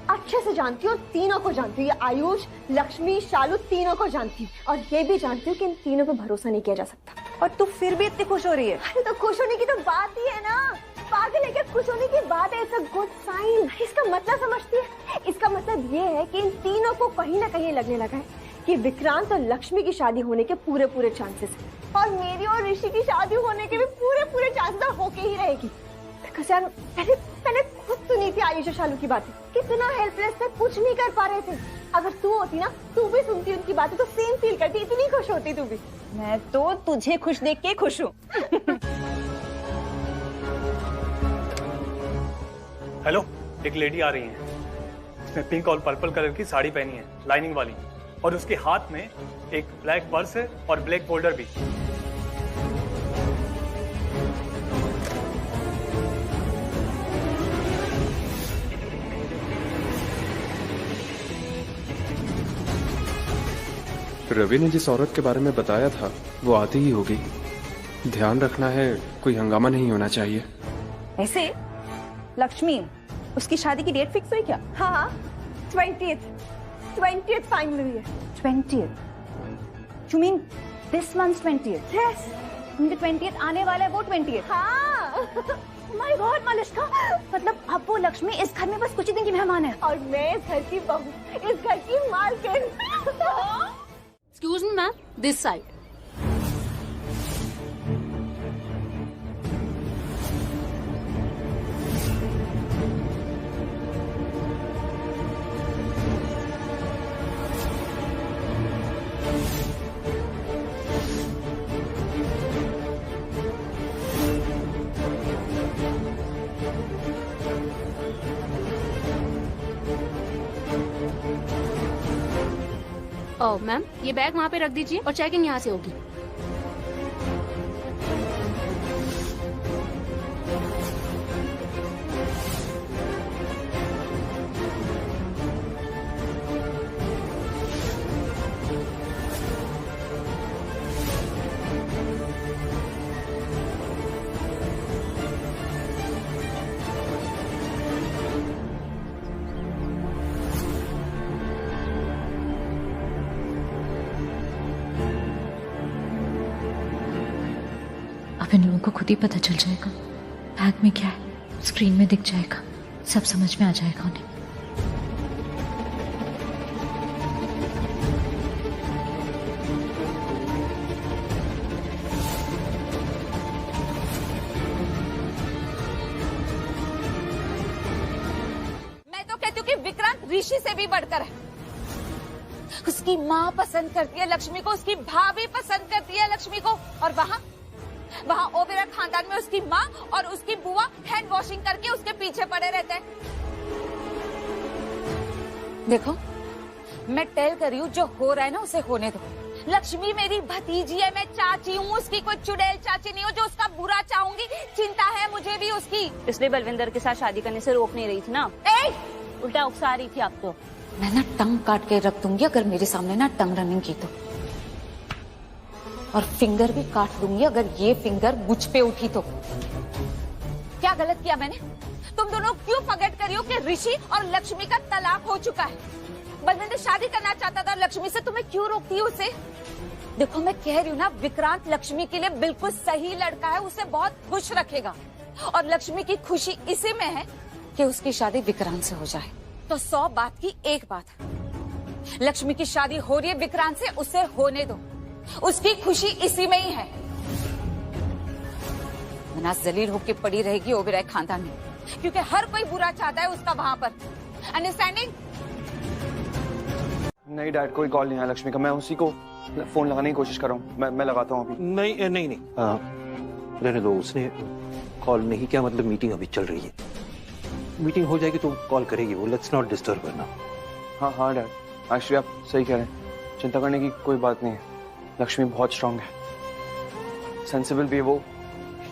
अच्छे से जानती हूँ, तीनों को जानती हूँ। आयुष, लक्ष्मी, शालू, तीनों को जानती हूँ। और ये भी जानती हूँ कि इन तीनों पे भरोसा नहीं किया जा सकता। और तू फिर भी इतनी खुश हो रही है? अरे तो खुश होने की तो बात ही है ना, पागल है क्या? खुश होने की बात है, इट्स अ गुड साइन। इसका मतलब समझती है? इसका मतलब ये है कि इन तीनों को कहीं ना कहीं लगने लगा है कि विक्रांत और लक्ष्मी की शादी होने के पूरे चांसेस हैं, और मेरी और ऋषि की शादी होने के भी पूरे चांसेस होके ही रहेगी। यार मैंने खुद सुनी थी आयुष और शालू की बातें, कितना हेल्पलेस थे, कुछ नहीं कर पा रहे थे। अगर तू होती ना, तू भी सुनती उनकी बातें तो सेम फील करती, इतनी खुश होती तू भी। मैं तो तुझे खुश देख के खुश हूँ। हेलो, एक लेडी आ रही है, उसने पिंक और पर्पल कलर की साड़ी पहनी है, लाइनिंग वाली, और उसके हाथ में एक ब्लैक पर्स है और ब्लैक फोल्डर भी। रवि ने जिस औरत के बारे में बताया था वो आती ही होगी। ध्यान रखना है, कोई हंगामा नहीं होना चाहिए। ऐसे लक्ष्मी, उसकी शादी की डेट फिक्स हुई क्या? हाँ, 20th फाइनल हुई है। 20th? You mean this month's 20th? Yes. उनके 20th आने वाला है वो 20th? हाँ। My God, मालिश्का, मतलब अब वो लक्ष्मी इस घर में बस कुछ ही दिन की मेहमान है। और मैं इस घर की बहू, इस घर की मालकिन। Excuse me, ma'am. This side. Ma'am, ये बैग वहाँ पे रख दीजिए और चेकिंग यहाँ से होगी। अब इन लोगों को खुद ही पता चल जाएगा बैग में क्या है, स्क्रीन में दिख जाएगा, सब समझ में आ जाएगा उन्हें। ऋषि से भी बढ़कर है। उसकी माँ पसंद करती है लक्ष्मी को, उसकी भाभी पसंद करती है लक्ष्मी को, और वहाँ ओबेरॉय खानदान में उसकी माँ और उसकी बुआ हैंड वॉशिंग करके उसके पीछे पड़े रहते हैं। देखो, मैं टेल कर रही हूँ, जो हो रहा है ना उसे होने दो। लक्ष्मी मेरी भतीजी है, मैं चाची हूँ उसकी, कोई चुड़ैल चाची नहीं हूँ जो उसका बुरा चाहूंगी। चिंता है मुझे भी उसकी। इसलिए बलविंदर के साथ शादी करने से रोक नहीं रही थी ना, उल्टा उकसा रही थी आप तो। मैं ना टंग काट के रख दूंगी अगर मेरे सामने ना टंग रनिंग की तो, और फिंगर भी काट दूंगी अगर ये फिंगर मुझ पे उठी तो। क्या गलत किया मैंने? तुम दोनों क्यों प्रकट करी हो कि ऋषि और लक्ष्मी का तलाक हो चुका है? बलविंदर शादी करना चाहता था लक्ष्मी से, तुम्हें क्यों रोकती है उसे? देखो मैं कह रही हूँ ना, विक्रांत लक्ष्मी के लिए बिल्कुल सही लड़का है, उसे बहुत खुश रखेगा, और लक्ष्मी की खुशी इसी में है कि उसकी शादी विक्रांत से हो जाए। तो 100 बात की एक बात है, लक्ष्मी की शादी हो रही है विक्रांत से, उसे होने दो, उसकी खुशी इसी में ही है। वरना जलील होके पड़ी रहेगी ओबेरॉय खानदान में, क्योंकि हर कोई बुरा चाहता है उसका वहां पर। अंडरस्टैंडिंग? नहीं डैड, कोई कॉल नहीं आया लक्ष्मी का। मैं उसी को फोन लगाने की कोशिश कर रहा हूँ। मैं लगाता हूँ अभी। नहीं रहने दो, उसने कॉल नहीं किया, मतलब मीटिंग अभी चल रही है। मीटिंग हो जाएगी तो कॉल करेगी वो। लेट्स नॉट डिस्टर्ब करना। हाँ डैड, एक्चुअली आप सही कह रहे हैं, चिंता करने की कोई बात नहीं है। लक्ष्मी बहुत स्ट्रांग है, सेंसिबल भी है वो,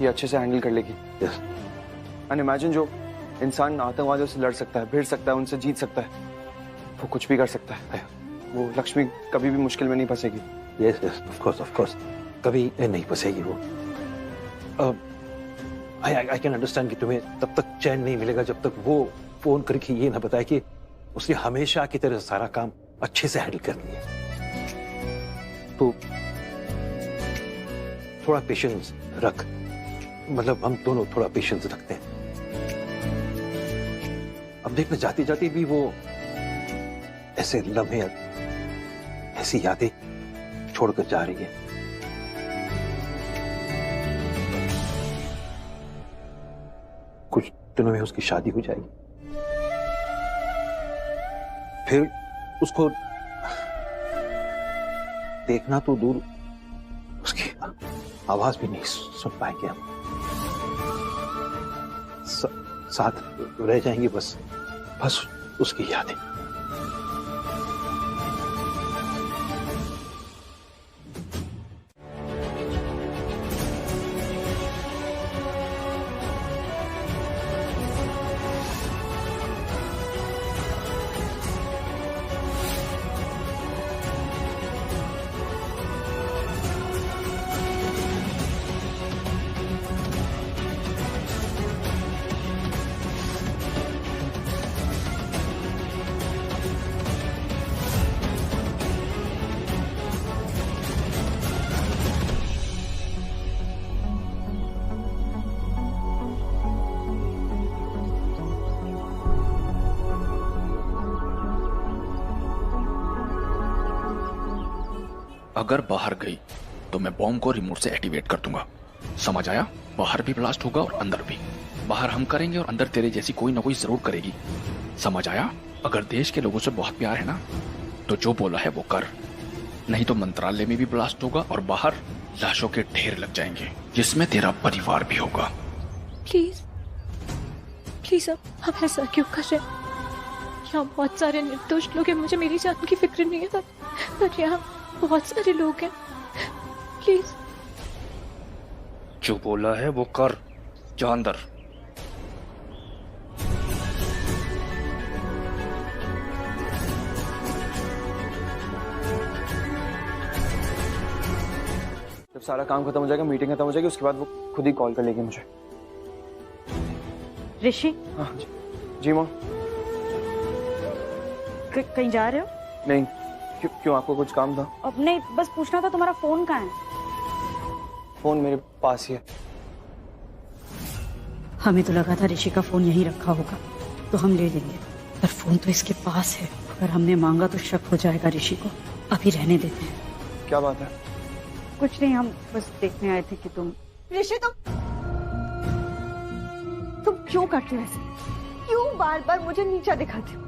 ये अच्छे से हैंडल कर लेगी। यस। एंड इमेजिन, जो इंसान आतंकवादियों से लड़ सकता है, भिड़ सकता है, उनसे जीत सकता है, वो कुछ भी कर सकता है। वो लक्ष्मी कभी भी मुश्किल में नहीं फंसेगी। यस ऑफ कोर्स कभी नहीं फंसेगी वो। आई कैन अंडरस्टैंड कि तुम्हें तब तक चैन नहीं मिलेगा जब तक वो फोन करके ये ना बताए कि उसने हमेशा की तरह सारा काम अच्छे से हैंडल कर लिया। तो थोड़ा पेशेंस रख, मतलब हम दोनों थोड़ा पेशेंस रखते हैं। अब देखना, जाती जाती भी वो ऐसे लम्हे, ऐसी यादें छोड़कर जा रही है। कुछ दिनों में उसकी शादी हो जाएगी, फिर उसको देखना तो दूर, उसकी आवाज भी नहीं सुन पाएंगे हम। साथ रह जाएंगे बस उसकी यादें। अगर बाहर गई तो मैं बॉम्ब को रिमोट से एक्टिवेट कर दूंगा, समझ आया? बाहर भी ब्लास्ट होगा और अंदर भी। बाहर हम करेंगे और अंदर तेरे जैसी कोई ना कोई जरूर करेगी, समझ आया? अगर देश के लोगों से बहुत प्यार है ना, तो जो बोला है वो कर, नहीं तो मंत्रालय में भी ब्लास्ट होगा और बाहर लाशों के ढेर लग जाएंगे, जिसमें तेरा परिवार भी होगा। प्लीज अब ऐसा क्यों कर रहे? यहाँ बहुत सारे निर्दोष लोग हैं, मुझे मेरी जान की फिक्र नहीं है, पर यहाँ बहुत सारे लोग हैं। प्लीज जो बोला है वो कर, जा अंदर। जब सारा काम खत्म हो जाएगा, मीटिंग खत्म हो जाएगी, उसके बाद वो खुद ही कॉल कर लेगी मुझे। ऋषि? हाँ जी माँ। कहीं जा रहे हो? नहीं, क्यों आपको कुछ काम था? अब नहीं, बस पूछना था तुम्हारा फोन कहाँ है? फोन मेरे पास ही है। हमें तो लगा था ऋषि का फोन यहीं रखा होगा तो हम ले लेंगे, पर फोन तो इसके पास है। अगर हमने मांगा तो शक हो जाएगा ऋषि को, अभी रहने देते हैं। क्या बात है? कुछ नहीं, हम बस देखने आए थे कि तुम। ऋषि तुम क्यों करते हो ऐसे? क्यों बार बार मुझे नीचा दिखाते हो?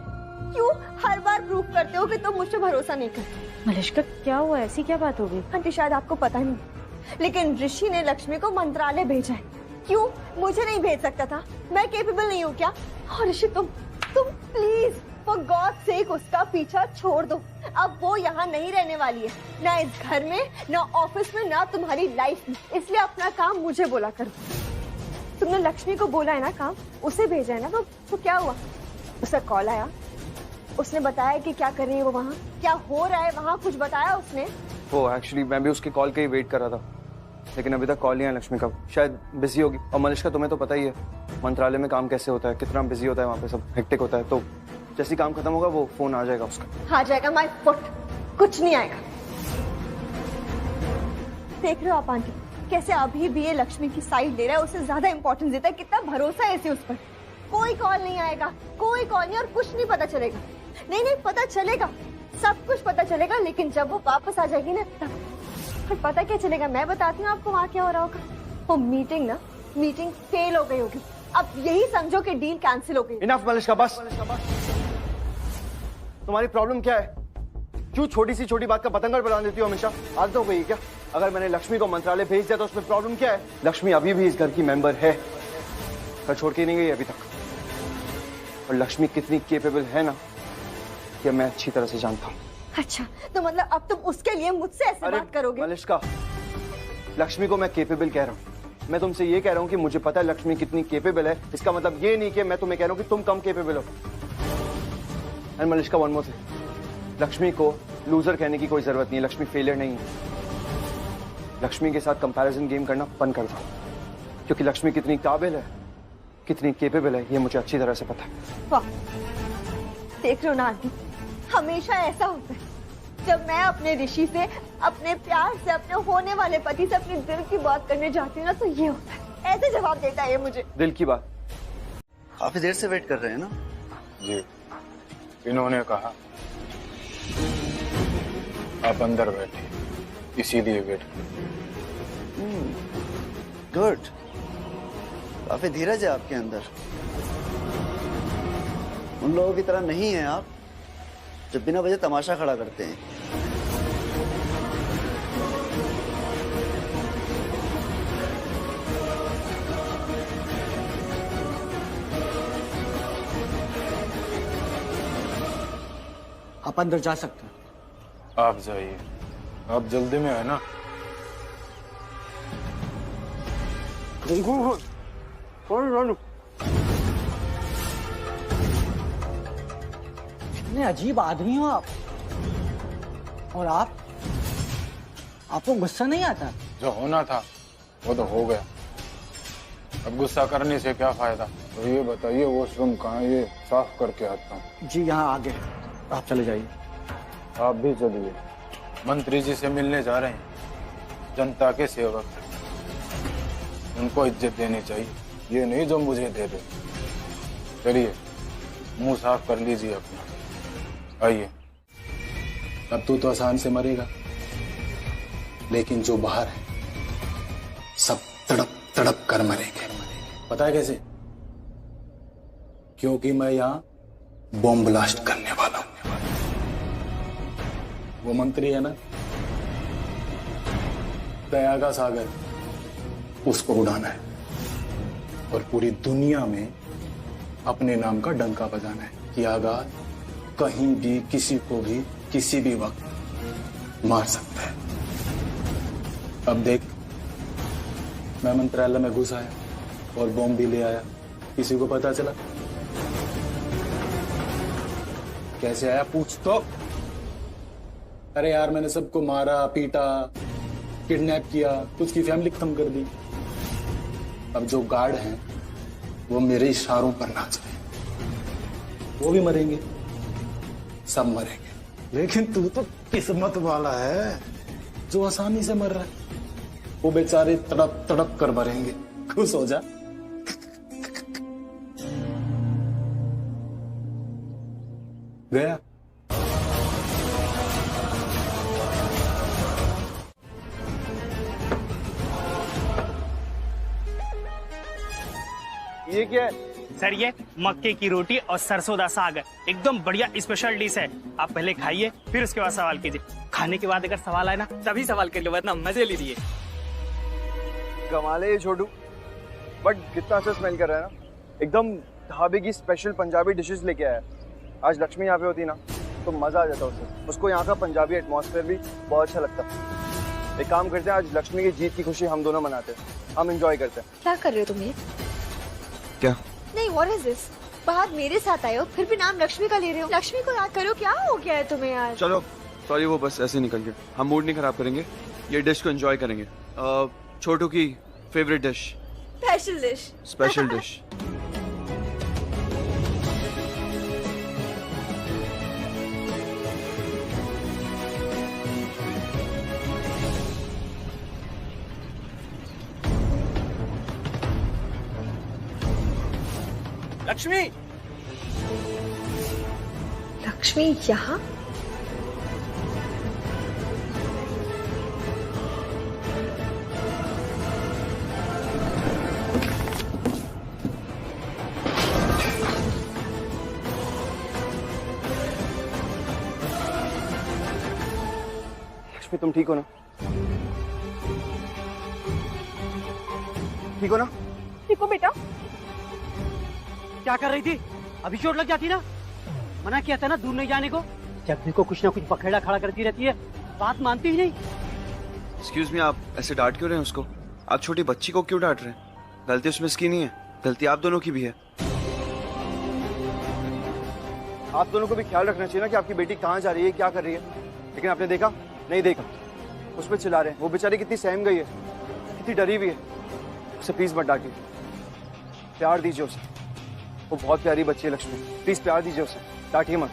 क्यों हर बार प्रूव करते हो कि तुम मुझ पर भरोसा नहीं करते? मलिश्का क्या हुआ, ऐसी क्या बात हो गई? आंटी शायद आपको पता नहीं, लेकिन ऋषि ने लक्ष्मी को मंत्रालय भेजा है। क्यों? मुझे नहीं भेज सकता था? मैं कैपेबल नहीं हूँ क्या? और ऋषि तुम प्लीज फॉर गॉड सेक उसका पीछा छोड़ दो। अब वो यहाँ नहीं रहने वाली है, ना इस घर में, ना ऑफिस में, ना तुम्हारी लाइफ में। इसलिए अपना काम मुझे बोला करो। तुमने लक्ष्मी को बोला है ना काम, उसे भेजा है ना, तो क्या हुआ? उसका कॉल आया, उसने बताया कि क्या कर रही है वो वहाँ, क्या हो रहा है वहाँ, कुछ बताया उसने? वो एक्चुअली मैं भी उसके कॉल के ही वेट कर रहा था, लेकिन अभी तक कॉल नहीं आया लक्ष्मी का। शायद बिजी होगी। और मलिश्का तुम्हें तो पता ही है मंत्रालय में काम कैसे होता है, कितना बिजी होता है वहाँ पे, सब हेक्टिक होता है। तो जैसे काम खत्म होगा वो फोन आ जाएगा उसका। आ जाएगा माय फुट, कुछ नहीं आएगा। देख रहे हो आप आंटी कैसे अभी भी ये लक्ष्मी की साइड ले रहा है, उसे ज्यादा इंपॉर्टेंस देता है। कितना भरोसा है इसे उस पर। कोई कॉल नहीं आएगा, कोई कॉल नहीं, और कुछ नहीं पता चलेगा। नहीं पता चलेगा, सब कुछ पता चलेगा, लेकिन जब वो वापस आ जाएगी ना तब। और पता क्या चलेगा, मैं बताती हूँ आपको वहाँ क्या हो रहा होगा। वो मीटिंग फेल हो गई होगी। अब यही समझो कि डील कैंसिल हो गई। इनफ मलिश्का, बस। तुम्हारी प्रॉब्लम क्या है? क्यों छोटी सी छोटी बात का पतंगर बना देती हो हमेशा? आदत हो गई क्या? अगर मैंने लक्ष्मी को मंत्रालय भेज दिया तो उसमें प्रॉब्लम क्या है? लक्ष्मी अभी भी इस घर की मेंबर है, घर छोड़ के नहीं गई अभी तक। और लक्ष्मी कितनी केपेबल है ना, ये मैं अच्छी तरह से जानता हूँ। अच्छा, तो मतलब अब तुम उसके लिए मुझसे ऐसे बात करोगे? मलिश्का, लक्ष्मी को मैं केपेबल कह रहा हूँ। मैं तुमसे ये कह रहा हूँ कि मुझे पता है लक्ष्मी कितनी केपेबल है। इसका मतलब ये नहीं कि मैं तुम्हें कह रहा हूँ कि तुम कम केपेबल हो। And Malishka, one more thing, Lakshmi को लूजर कहने की कोई जरूरत नहीं है। लक्ष्मी फेलियर नहीं है। लक्ष्मी के साथ कंपैरिजन गेम करना बंद कर दो, क्योंकि लक्ष्मी कितनी काबिल है, कितनी केपेबल है, ये मुझे अच्छी तरह से पता है। वाह, देख लो ना आंटी, हमेशा ऐसा होता है जब मैं अपने ऋषि से, अपने प्यार से, अपने होने वाले पति से अपने दिल की बात करने जाती हूँ ना, तो ये होता है, ऐसे जवाब देता है ये मुझे। दिल की बात? काफी देर से वेट कर रहे हैं ना? जी, इन्होंने कहा आप अंदर बैठे, इसीलिए वेट कर। गुड, काफी धीरज है आपके अंदर। उन लोगों की तरह नहीं है आप जो बिना वजह तमाशा खड़ा करते हैं। आप अंदर जा सकते हैं। आप जाइए, आप जल्दी में है ना? कितने अजीब आदमी हो आप। और आपको गुस्सा नहीं आता? जो होना था वो तो हो गया, अब गुस्सा करने से क्या फायदा? तो ये बताइए वॉशरूम कहाँ, ये साफ करके आता हूँ। जी यहाँ आगे, आप चले जाइए। आप भी चलिए, मंत्री जी से मिलने जा रहे हैं, जनता के सेवक, उनको इज्जत देनी चाहिए, ये नहीं जो मुझे दे दे। चलिए, मुंह साफ कर लीजिए अपना, आइए। अब तो आसान से मरेगा, लेकिन जो बाहर है सब तड़प तड़प कर मरेंगे। पता है कैसे? क्योंकि मैं यहाँ बॉम्ब ब्लास्ट करने वाला हूं। वो मंत्री है ना, दया का सागर, उसको उड़ाना है और पूरी दुनिया में अपने नाम का डंका बजाना है कि आगाज कहीं भी किसी को भी किसी भी वक्त मार सकता है। अब देख, मैं मंत्रालय में घुस आया और बॉम्ब भी ले आया, किसी को पता चला? कैसे आया पूछ तो। अरे यार, मैंने सबको मारा, पीटा, किडनैप किया, उसकी फैमिली खत्म कर दी। अब जो गार्ड हैं वो मेरे इशारों पर नाच रहे हैं, वो भी मरेंगे, सब मरेंगे। लेकिन तू तो किस्मत वाला है जो आसानी से मर रहा है, वो बेचारे तड़प तड़प कर मरेंगे। खुश हो जा। गया। ये क्या है? सर ये मक्के की रोटी और सरसों दा साग है, एकदम बढ़िया स्पेशल डिश है। आप पहले खाइए फिर उसके बाद सवाल कीजिए। खाने के बाद अगर सवाल आए ना तभी सवाल कर लो, वरना मजे लीजिए। कमाल है ये छोटू, बट कितना अच्छा स्मेल कर रहा है ना, एकदम ढाबे की स्पेशल पंजाबी डिशेस लेके आया है। आज लक्ष्मी यहाँ पे होती ना तो मजा आ जाता उसे, उसको यहाँ का पंजाबी एटमॉस्फेयर भी बहुत अच्छा लगता। एक काम करते हैं, आज लक्ष्मी की जीत की खुशी हम दोनों मनाते हैं, हम एंजॉय करते हैं। क्या कर रहे हो तुम ये? क्या? नहीं, व्हाट इज दिस? बाहर मेरे साथ आए हो फिर भी नाम लक्ष्मी का ले रहे हो। लक्ष्मी को याद करो, क्या हो गया है तुम्हें यार? चलो सॉरी, वो बस ऐसे निकल गया। हम मूड नहीं खराब करेंगे, ये डिश को एंजॉय करेंगे। छोटू की favourite dish, special dish. Special dish. Lakshmi, Lakshmi यहाँ? लक्ष्मी तुम ठीक हो ना? ठीक हो ना? ठीक हो बेटा? क्या कर रही थी? अभी चोट लग जाती ना? मना किया था ना दूर नहीं जाने को। जब भी को कुछ ना कुछ बखेड़ा खड़ा करती रहती है, बात मानती ही नहीं। एक्सक्यूज मी, आप ऐसे डांट क्यों रहे हैं उसको? आप छोटी बच्ची को क्यों डांट रहे हैं? गलती उसमें इसकी नहीं है, गलती आप दोनों की भी है। आप दोनों को भी ख्याल रखना चाहिए ना कि आपकी बेटी कहाँ जा रही है, क्या कर रही है। लेकिन आपने देखा? नहीं देखा। उस पर चिल्ला रहे हैं। वो बेचारी कितनी सहम गई है, कितनी डरी हुई है। उसे प्लीज मत डांटिए, प्यार दीजिए उसे। वो बहुत प्यारी बच्ची है लक्ष्मी, प्लीज प्यार दीजिए उसे, डांटिए मत।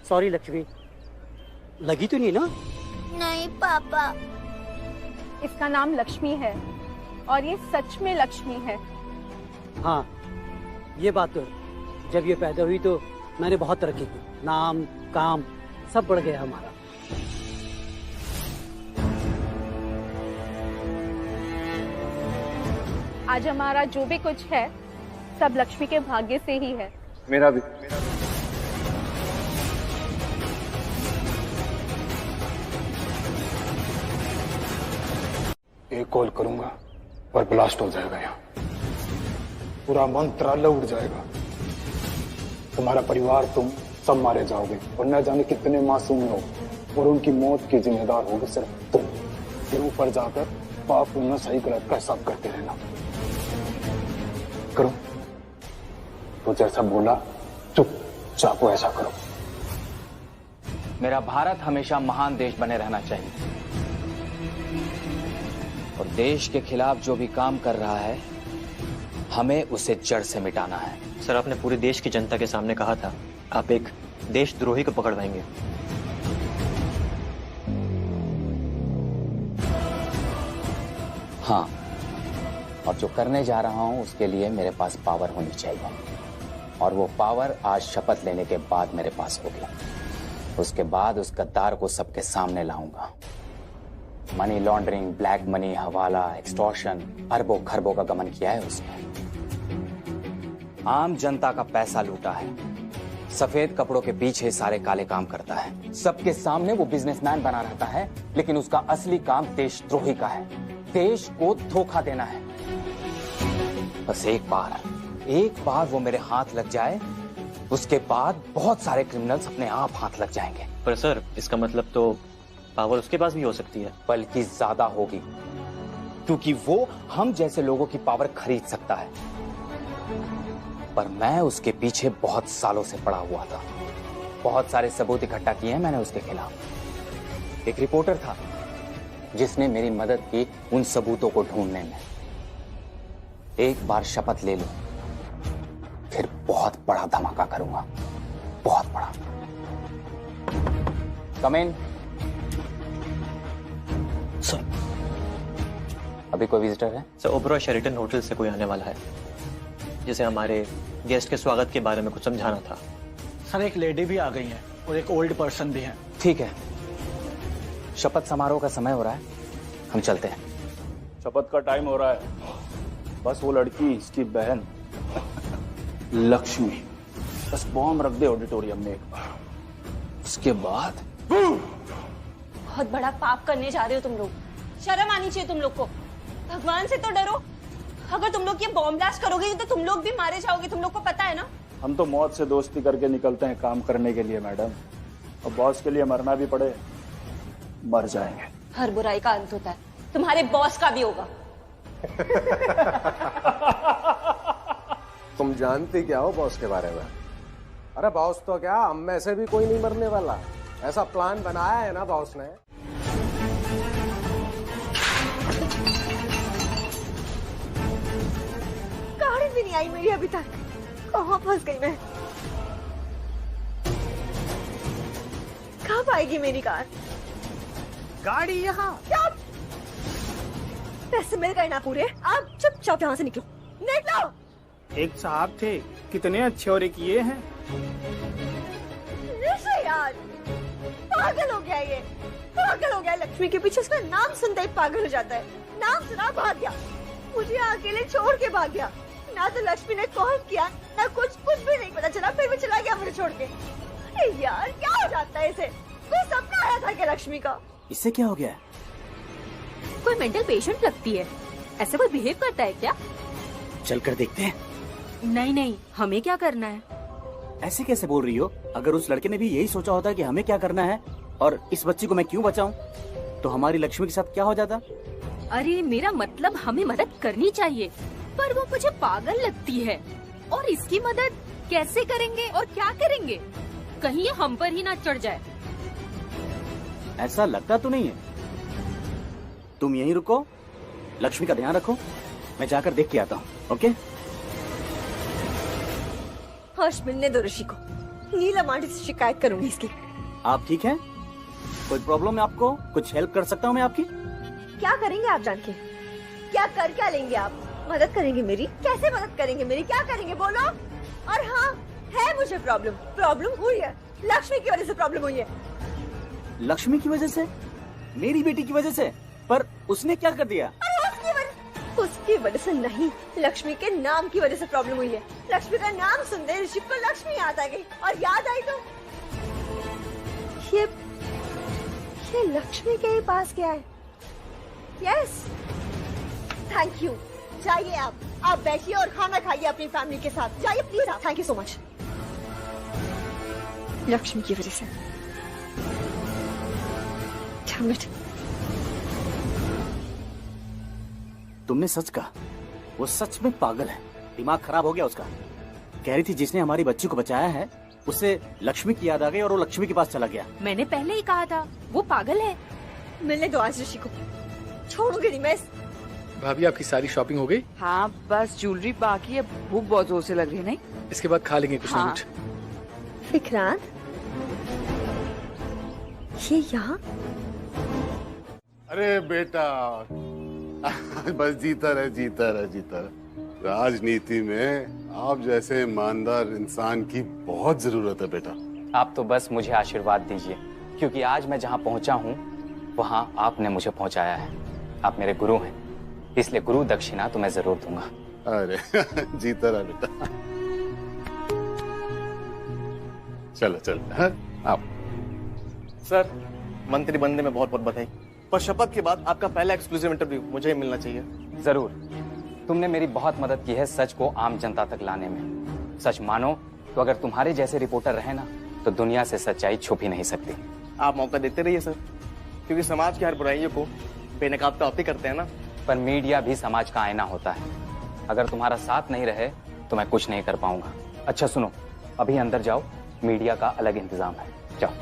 सॉरी लक्ष्मी, लगी तो नहीं ना? नहीं पापा, इसका नाम लक्ष्मी है और ये सच में लक्ष्मी है। हाँ, ये बात तो है। जब ये पैदा हुई तो मैंने बहुत तरक्की की, नाम काम सब बढ़ गया हमारा। आज हमारा जो भी कुछ है सब लक्ष्मी के भाग्य से ही है। मेरा भी। एक कॉल करूंगा और ब्लास्ट हो जाएगा, यहाँ पूरा मंत्रालय उड़ जाएगा। तुम्हारा परिवार, तुम सब मारे जाओगे और न जाने कितने मासूम लोग, और उनकी मौत की जिम्मेदार होगी सिर्फ तुम। फिर ऊपर जाकर पाप पुण्य सही गलत का हिसाब करते रहना। करो तो जैसा बोला चुपचाप ऐसा करो। मेरा भारत हमेशा महान देश बने रहना चाहिए, और देश के खिलाफ जो भी काम कर रहा है हमें उसे जड़ से मिटाना है। सर, आपने पूरे देश की जनता के सामने कहा था आप एक देशद्रोही को पकड़वाएंगे। हाँ, और जो करने जा रहा हूं उसके लिए मेरे पास पावर होनी चाहिए, और वो पावर आज शपथ लेने के बाद मेरे पास होगी। उसके बाद उस गद्दार को सबके सामने लाऊंगा। मनी लॉन्ड्रिंग, ब्लैक मनी, हवाला, एक्सटॉर्शन, अरबों खरबों का गमन किया है उसने। आम जनता का पैसा लूटा है, सफेद कपड़ों के पीछे सारे काले काम करता है, सबके सामने वो बिजनेसमैन बना रहता है, लेकिन उसका असली काम देशद्रोही का है, देश को धोखा देना है। बस एक बार वो मेरे हाथ लग जाए, उसके बाद बहुत सारे क्रिमिनल्स अपने आप हाथ लग जाएंगे। पर सर, इसका मतलब तो पावर उसके पास भी हो सकती है। बल्कि ज्यादा होगी, क्योंकि वो हम जैसे लोगों की पावर खरीद सकता है। पर मैं उसके पीछे बहुत सालों से पड़ा हुआ था, बहुत सारे सबूत इकट्ठा किए हैं मैंने उसके खिलाफ। एक रिपोर्टर था जिसने मेरी मदद की उन सबूतों को ढूंढने में। एक बार शपथ ले लो, फिर बहुत बड़ा धमाका करूंगा, बहुत बड़ा। कम इन। सर, अभी कोई विजिटर है? सर, ओबरॉय शेरेटन होटल से कोई आने वाला है, जिसे हमारे गेस्ट के स्वागत के बारे में कुछ समझाना था। सर, एक लेडी भी आ गई है और एक ओल्ड पर्सन भी है। ठीक है, शपथ समारोह का समय हो रहा है, हम चलते हैं। शपथ का टाइम हो रहा है, बस वो लड़की, इसकी बहन लक्ष्मी, बस बॉम्ब रख दे ऑडिटोरियम में एक बार, उसके बाद बहुत बड़ा पाप करने जा रहे हो तुम लोग। शर्म आनी चाहिए तुम लोग को। भगवान से तो डरो। अगर तुम लोग ये बॉम्ब ब्लास्ट करोगे तो तुम लोग भी मारे जाओगे, तुम लोग को पता है ना। हम तो मौत से दोस्ती करके निकलते हैं काम करने के लिए मैडम, और बॉस के लिए मरना भी पड़े मर जाएंगे। हर बुराई का अंत होता है, तुम्हारे बॉस का भी होगा। तुम जानती क्या हो बॉस के बारे में? अरे बॉस तो क्या, हम में से भी कोई नहीं मरने वाला। ऐसा प्लान बनाया है ना बॉस ने। गाड़ी भी नहीं आई मेरी अभी तक। कहाँ फंस गई मैं? कब आएगी मेरी कार? गाड़ी यहाँ। पैसे मिल गए ना पूरे? आप चुपचाप यहाँ से निकलो, निकलो। एक साहब थे, कितने अच्छे और किए हैं। यार पागल हो गया ये, पागल हो गया। लक्ष्मी के पीछे उसका नाम सुनते ही पागल हो जाता है। नाम सुना भाग गया, मुझे अकेले छोड़ के भाग गया। ना तो लक्ष्मी ने कॉल किया, ना कुछ भी नहीं पता चला, फिर भी चला गया मुझे छोड़ के। अरे यार क्या हो जाता है इसे? कोई सपना आया था क्या लक्ष्मी का? इससे क्या हो गया? कोई मेंटल पेशेंट लगती है, ऐसे कोई बिहेव करता है क्या? चलकर देखते हैं। नहीं, हमें क्या करना है? ऐसे कैसे बोल रही हो? अगर उस लड़के ने भी यही सोचा होता कि हमें क्या करना है और इस बच्ची को मैं क्यों बचाऊं, तो हमारी लक्ष्मी के साथ क्या हो जाता? अरे मेरा मतलब हमें मदद करनी चाहिए, पर वो मुझे पागल लगती है। और इसकी मदद कैसे करेंगे और क्या करेंगे? कहीं ये हम पर ही ना चढ़ जाए। ऐसा लगता तो नहीं है। तुम यहीं रुको, लक्ष्मी का ध्यान रखो, मैं जाकर देख के आता हूँ। ओके? हर्ष मिलने दो ऋषि को, नीलम आंटी से शिकायत करूंगी इसकी। आप ठीक हैं? कोई प्रॉब्लम है आपको? कुछ हेल्प कर सकता हूँ मैं आपकी? क्या करेंगे आप जान के? क्या लेंगे आप? मदद करेंगे मेरी? कैसे मदद करेंगे मेरी? क्या करेंगे बोलो? और हाँ, है मुझे प्रॉब्लम हुई है, लक्ष्मी की वजह से प्रॉब्लम हुई है। लक्ष्मी की वजह से? मेरी बेटी की वजह से? पर उसने क्या कर दिया? उसकी वजह से नहीं, लक्ष्मी के नाम की वजह से प्रॉब्लम हुई है। लक्ष्मी का नाम सुनते ऋषि को लक्ष्मी याद आ गई, और याद आई तो ये लक्ष्मी के ही पास गया है। Yes, thank you. जाइए आप बैठिए और खाना खाइए अपनी फैमिली के साथ। जाइए please. Thank you so much. Lakshmi की वजह से। तुमने सच कहा, वो सच में पागल है, दिमाग खराब हो गया उसका। कह रही थी जिसने हमारी बच्ची को बचाया है उसे लक्ष्मी की याद आ गई और वो लक्ष्मी के पास चला गया। मैंने पहले ही कहा था वो पागल है। मिलने दो आज ऋषि को, छोड़ूंगी नहीं मैं। भाभी आपकी सारी शॉपिंग हो गई? हाँ बस ज्वेलरी बाकी है। भूख बहुत जोर से लग रही है। नहीं, इसके बाद खा लेंगे कुछ ना कुछ। विक्रांत, ये यहाँ? अरे बेटा बस जीता रहे। राजनीति में आप जैसे ईमानदार इंसान की बहुत जरूरत है बेटा। आप तो बस मुझे आशीर्वाद दीजिए, क्योंकि आज मैं जहाँ पहुँचा हूँ वहाँ आपने मुझे पहुँचाया है। आप मेरे गुरु हैं, इसलिए गुरु दक्षिणा तो मैं जरूर दूंगा। अरे जीता रहा बेटा। चलो आप। सर, मंत्री बनने में बहुत बहुत बधाई, पर शपथ के बाद आपका पहला एक्सक्लूसिव इंटरव्यू मुझे ही मिलना चाहिए। जरूर। तुमने मेरी बहुत मदद की है सच को आम जनता तक लाने में। सच मानो तो अगर तुम्हारे जैसे रिपोर्टर रहे ना तो दुनिया से सच्चाई छुप ही नहीं सकती। आप मौका देते रहिए सर, क्योंकि समाज की हर बुराइयों को बेनकाब तो आप ही करते हैं ना। पर मीडिया भी समाज का आईना होता है। अगर तुम्हारा साथ नहीं रहे तो मैं कुछ नहीं कर पाऊंगा। अच्छा सुनो, अभी अंदर जाओ, मीडिया का अलग इंतजाम है। जाओ।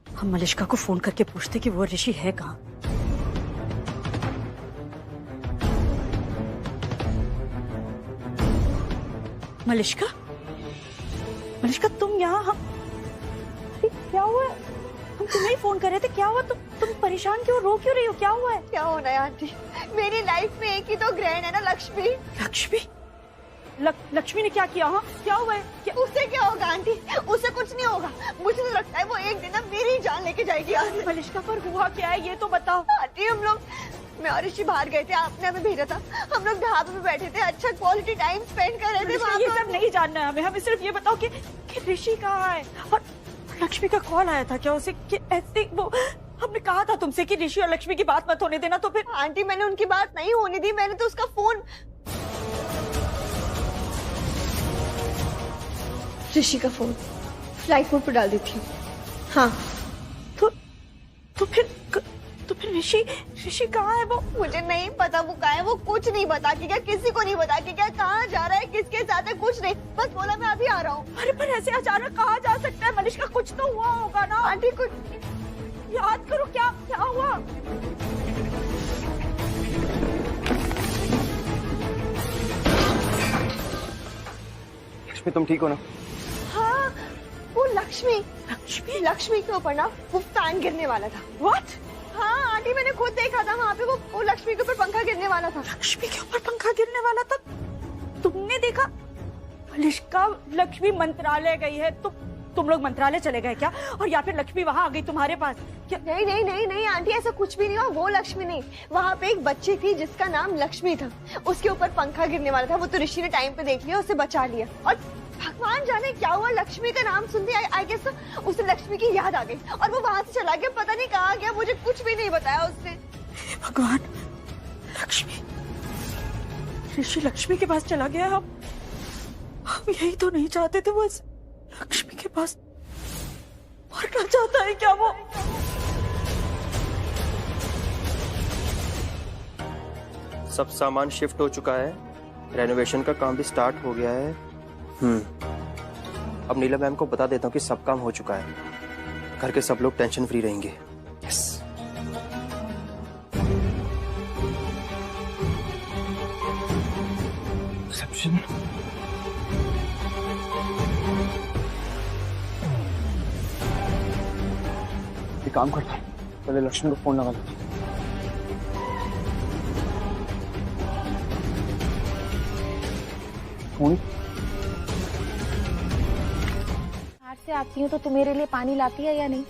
हम मलिष्का को फोन करके पूछते कि वो ऋषि है कहाँ। मलिष्का तुम यहाँ? क्या हुआ? हम तुम्हें ही फोन कर रहे थे। क्या हुआ? तुम परेशान क्यों, रो क्यों रही हो? क्या हुआ है? क्या होना है आंटी, मेरी लाइफ में एक ही तो ग्रहण है ना, लक्ष्मी। लक्ष्मी ने क्या किया? हाँ, क्या हुआ है? क्या? उससे क्या होगा आंटी? उससे कुछ नहीं होगा। मुझे तो लगता है वो एक दिन ना मेरी जान लेके जाएगी। मलिष्का, पर हुआ क्या है ये तो बताओ। आंटी हम लोग, मैं और ऋषि बाहर गए थे, आपने हमें भेजा था। हम लोग ढाबे में बैठे थे, अच्छा क्वालिटी टाइम स्पेंड कर रहे थे वहाँ। ये सब नहीं जानना है हमें सिर्फ ये बताओ कि ऋषि कहाँ है और लक्ष्मी का कॉल आया था क्या उसे? कि ऐसे वो हमने कहा था तुमसे कि ऋषि और लक्ष्मी की बात मत होने देना, तो फिर? आंटी मैंने उनकी बात नहीं होने दी, मैंने तो उसका फोन ऋषि का फोन फ्लाइट मोड पर डाल दी थी। हाँ तो फिर ऋषि कहाँ है? वो मुझे नहीं पता वो कहाँ है। वो कुछ नहीं बता कि क्या, किसी को नहीं बता कि क्या, कहाँ जा रहा है, किसके साथ है, कुछ नहीं, बस बोला मैं अभी आ रहा हूँ। अरे पर ऐसे अचानक कहाँ जा सकता है मलिष्का? कुछ तो हुआ होगा ना आंटी, कुछ याद करो, क्या हुआ? लक्ष्मी तुम ठीक हो ना? हाँ, वो लक्ष्मी के ऊपर ना वो फैन गिरने वाला था। What? हाँ आंटी मैंने खुद देखा था वहाँ पे, वो लक्ष्मी के ऊपर पंखा गिरने वाला था। लक्ष्मी के ऊपर पंखा गिरने वाला था? तुमने देखा? मलिष्का, लक्ष्मी मंत्रालय गई है, तुम लोग मंत्रालय चले गए क्या? और या फिर लक्ष्मी वहाँ आ गई तुम्हारे पास क्या? नहीं आंटी, ऐसा कुछ भी नहीं हुआ। वो लक्ष्मी नहीं, वहाँ पे एक बच्ची थी जिसका नाम लक्ष्मी था, उसके ऊपर पंखा गिरने वाला था। वो तो ऋषि ने टाइम पे देख लिया, उससे बचा लिया। और भगवान जाने क्या हुआ, लक्ष्मी का नाम सुनते आई गेस उसे लक्ष्मी की याद आ गई और वो वहाँ से चला गया, पता नहीं कहाँ गया, मुझे कुछ भी नहीं बताया उसने। भगवान, लक्ष्मी, ऋषि लक्ष्मी के पास चला गया। हम यही तो नहीं चाहते थे, वो लक्ष्मी के पास मरना चाहता है क्या वो? सब सामान शिफ्ट हो चुका है, रेनोवेशन का काम भी स्टार्ट हो गया है। अब नीला मैम को बता देता हूँ कि सब काम हो चुका है, घर के सब लोग टेंशन फ्री रहेंगे। यस। रिसेप्शन। एक काम करता हूँ, पहले लक्ष्मी को फोन लगा देता हूँ। से आती हूँ तो तू मेरे लिए पानी लाती है या नहीं?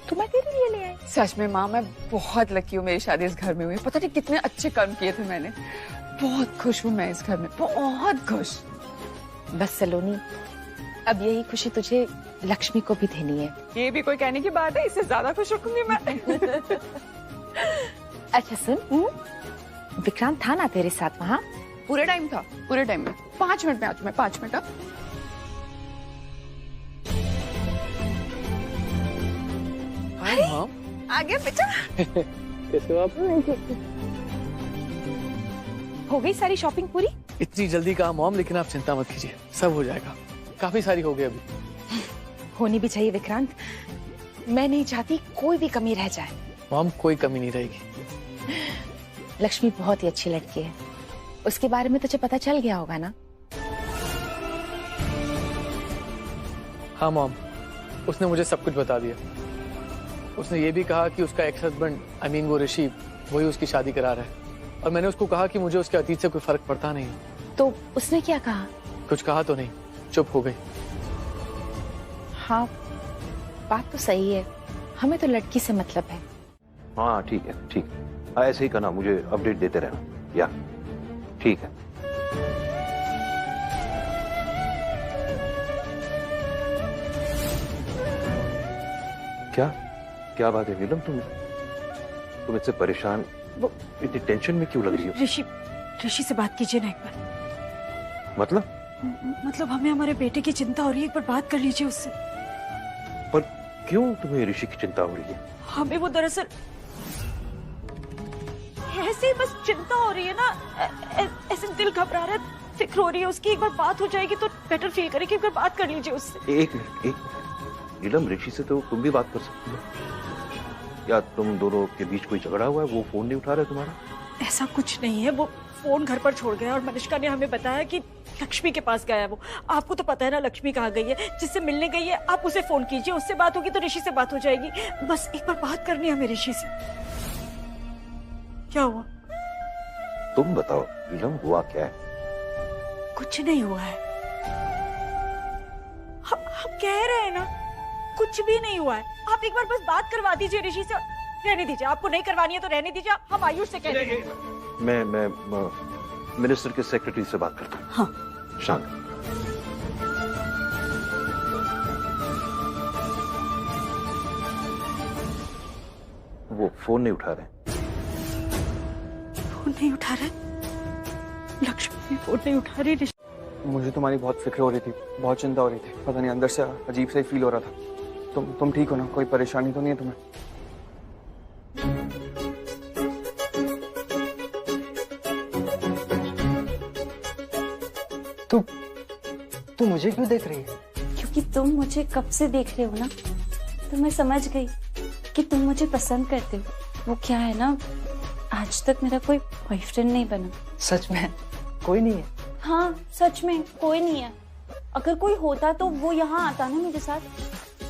तो मैं तेरे लिए ले आई। सच में माँ, मैं बहुत लकी हूँ मेरी शादी इस घर में हुई। पता नहीं कितने अच्छे कर्म किए थे मैंने। बहुत खुश हूँ मैं इस घर में, बहुत खुश। बस सलोनी, अब यही खुशी तुझे लक्ष्मी को भी देनी है। ये भी कोई कहने की बात है? इससे ज्यादा खुश रखूंगी मैं। अच्छा सुन, विक्रांत था ना तेरे साथ वहाँ? पूरे टाइम था, पूरे टाइम में। 5 मिनट में आती हूँ मैं, 5 मिनट। आ गया बेटा। कैसे हो आप? हो गई सारी शॉपिंग पूरी? इतनी जल्दी कहा मॉम, लेकिन आप चिंता मत कीजिए, सब हो जाएगा। काफी सारी हो गई अभी। होनी भी चाहिए विक्रांत, मैं नहीं चाहती कोई भी कमी रह जाए। मॉम कोई कमी नहीं रहेगी। लक्ष्मी बहुत ही अच्छी लड़की है, उसके बारे में तुझे पता चल गया होगा ना? हाँ मॉम, उसने मुझे सब कुछ बता दिया। उसने ये भी कहा कि उसका एक्स हस्बैंड, आई मीन वो ऋषि, वही उसकी शादी करा रहा है। और मैंने उसको कहा कि मुझे उसके अतीत से कोई फर्क पड़ता नहीं। तो उसने क्या कहा? कुछ कहा तो नहीं, चुप हो गई। हाँ बात तो सही है, हमें तो लड़की से मतलब है। हाँ ठीक है, ठीक है, ऐसे ही करना, मुझे अपडेट देते रहना। या ठीक है। क्या बात है नीलम, तुम इससे परेशान, इतनी टेंशन में क्यों लग रही हो? ऋषि से बात कीजिए ना एक बार। मतलब हमें हमारे बेटे की चिंता हो रही है, एक बार बात कर लीजिए उससे। पर क्यों तुम्हें ऋषि की चिंता हो रही है? हमें वो दरअसल ऐसे ही बस चिंता हो रही है ना, ऐसे दिल घबरा रहा है, फिक्र हो रही है उसकी। एक बार बात हो जाएगी तो बेटर फील करेगी, एक बार बात कर लीजिए उससे। एक मिनट नीलम, ऋषि से तो तुम भी बात कर सकती हो। या तुम दोनों के बीच कोई झगड़ा हुआ है, वो फोन नहीं उठा रहा है तुम्हारा? ऐसा कुछ नहीं है, वो फोन घर पर छोड़ गया और मनिष्का ने हमें बताया कि लक्ष्मी के पास गया है वो। आपको तो पता है ना लक्ष्मी कहाँ गई है, जिससे मिलने गई है। आप उसे फोन कीजिए, उससे बात होगी तो ऋषि से बात हो जाएगी। बस एक बार बात करनी है हमें ऋषि से। क्या हुआ? तुम बताओ नीलम, हुआ क्या है? कुछ नहीं हुआ है। हम कह रहे हैं ना, कुछ भी नहीं हुआ है। आप एक बार बस बात करवा दीजिए ऋषि से। रहने दीजिए, आपको नहीं करवानी है तो रहने दीजिए। हम आयुष से कह देंगे। मैं मिनिस्टर के सेक्रेटरी से बात करता हूँ। हाँ। शांत। वो फोन नहीं उठा रहे। फोन नहीं उठा रहे? लक्ष्मी फोन नहीं उठा रही। मुझे तुम्हारी बहुत फिक्र हो रही थी, बहुत चिंता हो रही थी। पता नहीं अंदर से अजीब सा ही फील हो रहा था। तुम ठीक हो ना? कोई परेशानी तो नहीं है तुम्हें? तू मुझे क्यों देख रही है? क्योंकि तुम मुझे कब से देख रहे हो ना, तो मैं समझ गई कि तुम मुझे पसंद करते हो। वो क्या है ना, आज तक मेरा कोई बॉयफ्रेंड नहीं बना। सच में कोई नहीं है? हाँ सच में कोई नहीं है। अगर कोई होता तो वो यहाँ आता ना मेरे साथ।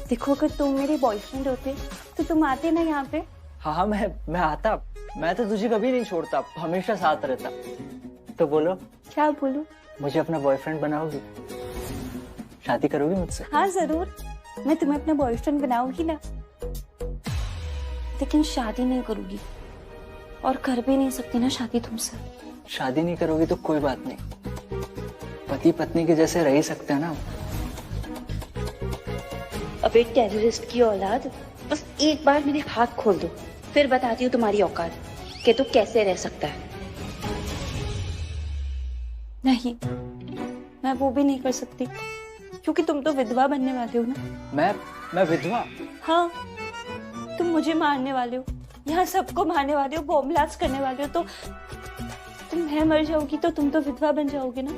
देखो अगर तुम मेरे बॉयफ्रेंड होते तो तुम आते ना यहाँ पे। हाँ मैं आता। मैं तो तुझे कभी नहीं छोड़ता, हमेशा साथ रहता। तो बोलो। क्या बोलूं? मुझे अपना बॉयफ्रेंड बनाओगी? शादी करोगी मुझसे? हाँ जरूर, मैं तुम्हें अपना बॉयफ्रेंड बनाऊंगी ना। लेकिन शादी नहीं करूंगी, और कर भी नहीं सकती ना शादी तुमसे। शादी नहीं करोगी तो कोई बात नहीं, पति पत्नी के जैसे रह ही सकते हैं ना। अब एक टेररिस्ट की औलाद, बस एक बार मेरे हाथ खोल दो, फिर बताती हूँ तुम्हारी औकात कि तू कैसे रह सकता है। नहीं, मैं वो भी नहीं कर सकती, क्योंकि तुम तो विधवा बनने वाले हो ना। मैं विधवा? हाँ, तुम मुझे मारने वाले हो, यहाँ सबको मारने वाले हो, बॉम्ब ब्लास्ट करने वाले हो। तो मैं मर जाऊंगी तो तुम तो विधवा बन जाओगे ना।